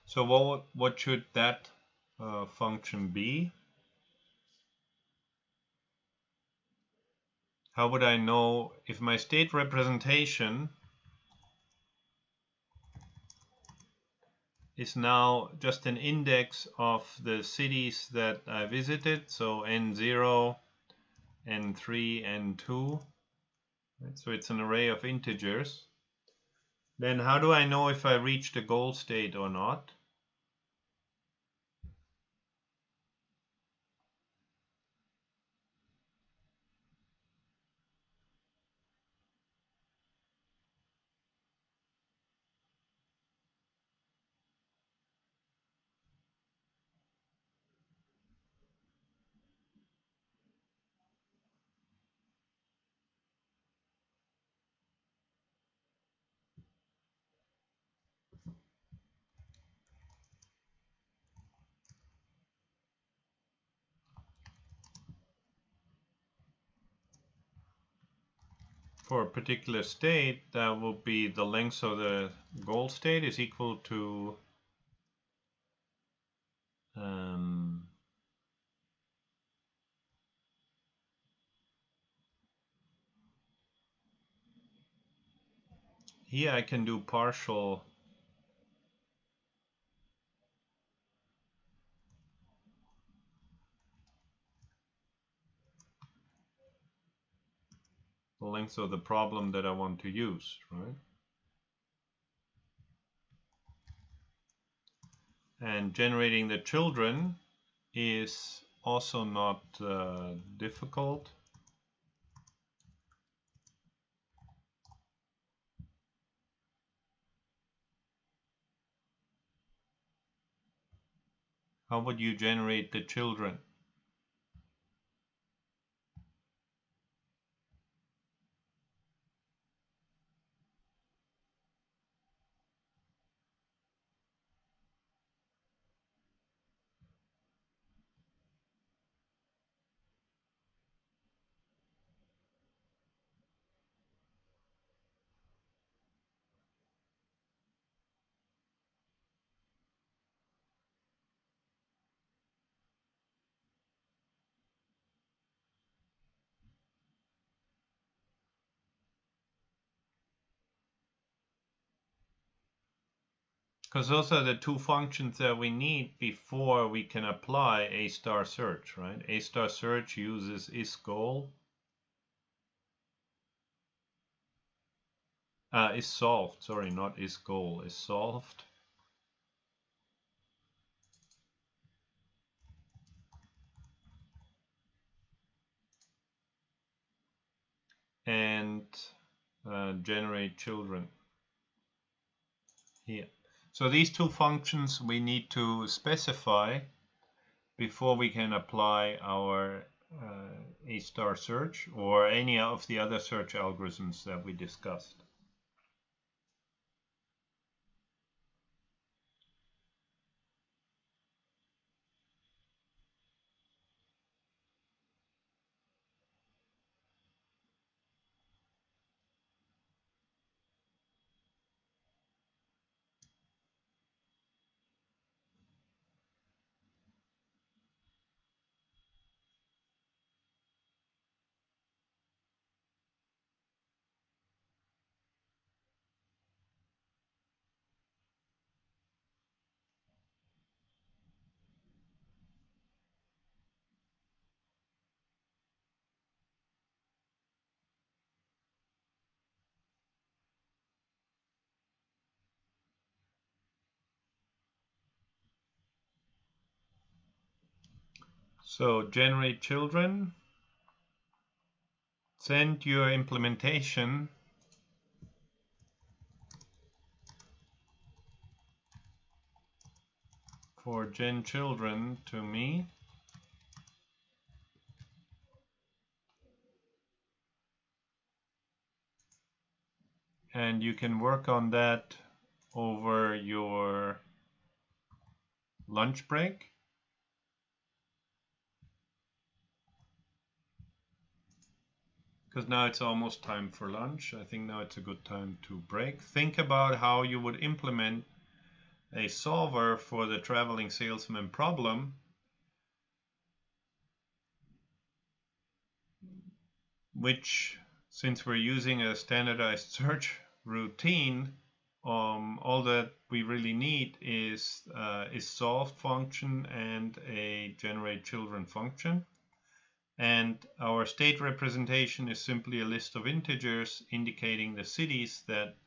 So what should that function be? How would I know if my state representation is now just an index of the cities that I visited, so N0, N3, N2, right? So it's an array of integers. Then how do I know if I reached the goal state or not? For a particular state, that will be the length of the goal state is equal to here I can do partial the length of the problem that I want to use, right? And generating the children is also not difficult. How would you generate the children? Because those are the two functions that we need before we can apply A* search, right? A* search uses isGoal, isSolved, sorry, not isGoal, isSolved. And generate children here. So these two functions we need to specify before we can apply our A* search or any of the other search algorithms that we discussed. So generate children, send your implementation for gen children to me. And you can work on that over your lunch break. Because now it's almost time for lunch. I think now it's a good time to break. Think about how you would implement a solver for the traveling salesman problem, which, since we're using a standardized search routine, all that we really need is solved function and a generate children function. And our state representation is simply a list of integers indicating the cities that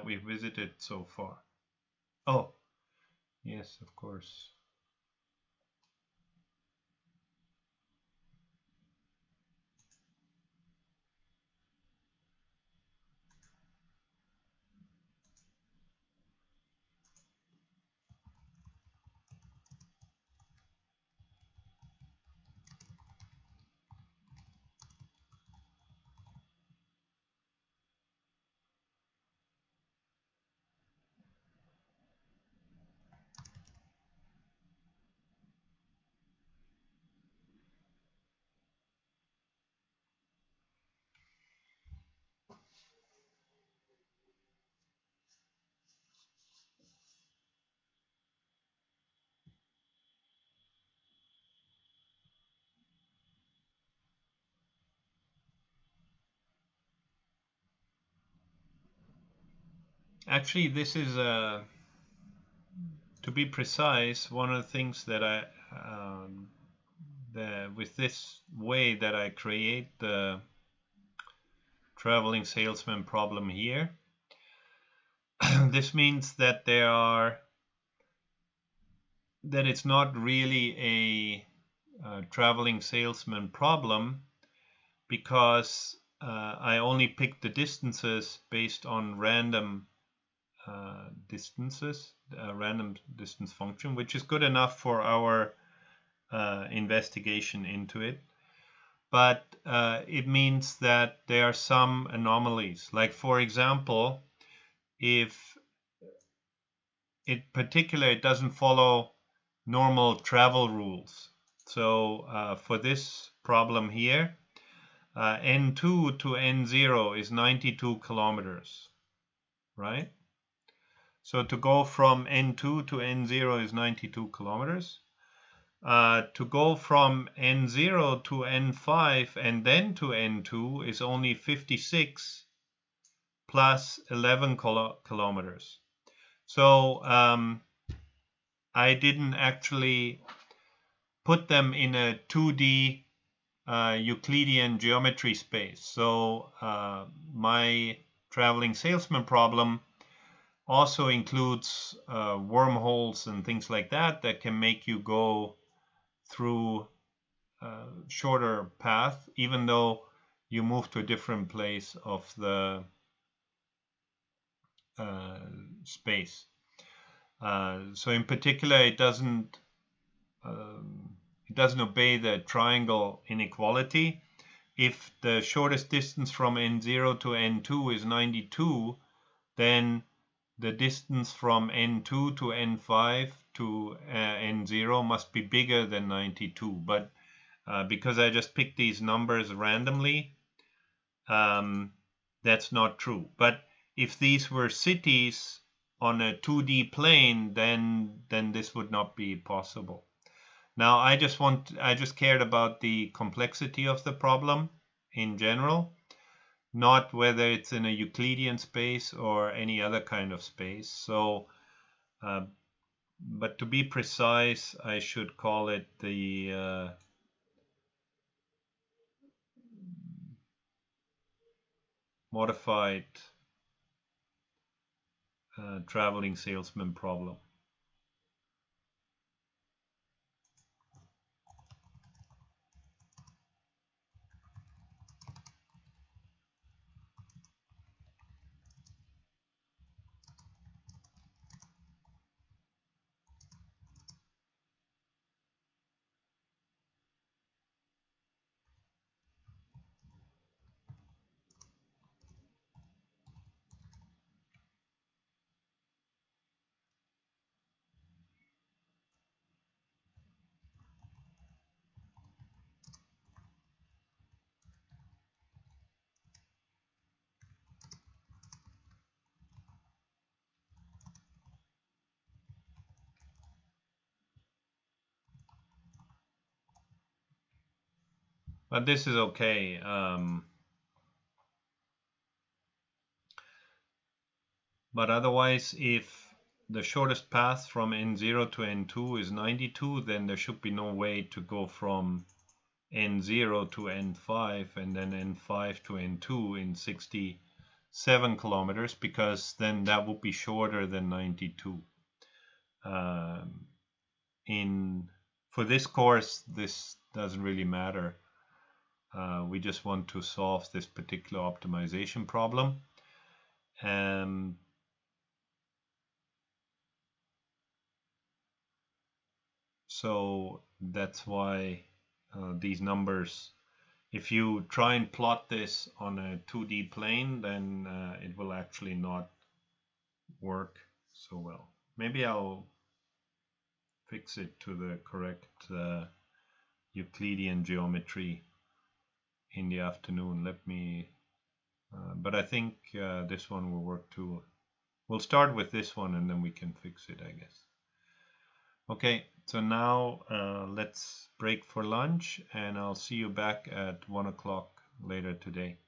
we've visited so far. Oh, yes, of course. Actually, this is, to be precise, one of the things that with this way that I create the traveling salesman problem here, this means that it's not really a traveling salesman problem, because I only pick the distances based on random distances, random distance function, which is good enough for our investigation into it. But it means that there are some anomalies. Like, for example, if it doesn't follow normal travel rules. So for this problem here, N2 to N0 is 92 kilometers, right? So to go from N2 to N0 is 92 kilometers. To go from N0 to N5 and then to N2 is only 56 plus 11 kilometers. So I didn't actually put them in a 2D Euclidean geometry space. So my traveling salesman problem also includes wormholes and things like that that can make you go through a shorter path, even though you move to a different place of the space. So in particular, it doesn't obey the triangle inequality. If the shortest distance from n0 to n2 is 92, then the distance from n2 to n5 to n0 must be bigger than 92. But because I just picked these numbers randomly, that's not true. But if these were cities on a 2D plane, then this would not be possible. Now I just cared about the complexity of the problem in general, not whether it's in a Euclidean space or any other kind of space. So, but to be precise, I should call it the modified traveling salesman problem. But this is okay. But otherwise, if the shortest path from n0 to n2 is 92, then there should be no way to go from n0 to n5 and then n5 to n2 in 67 kilometers, because then that would be shorter than 92. For this course, this doesn't really matter. We just want to solve this particular optimization problem. So that's why these numbers, if you try and plot this on a 2D plane, then it will actually not work so well. Maybe I'll fix it to the correct Euclidean geometry in the afternoon. But I think this one will work too. We'll start with this one and then we can fix it, I guess. Okay, so now let's break for lunch and I'll see you back at 1 o'clock later today.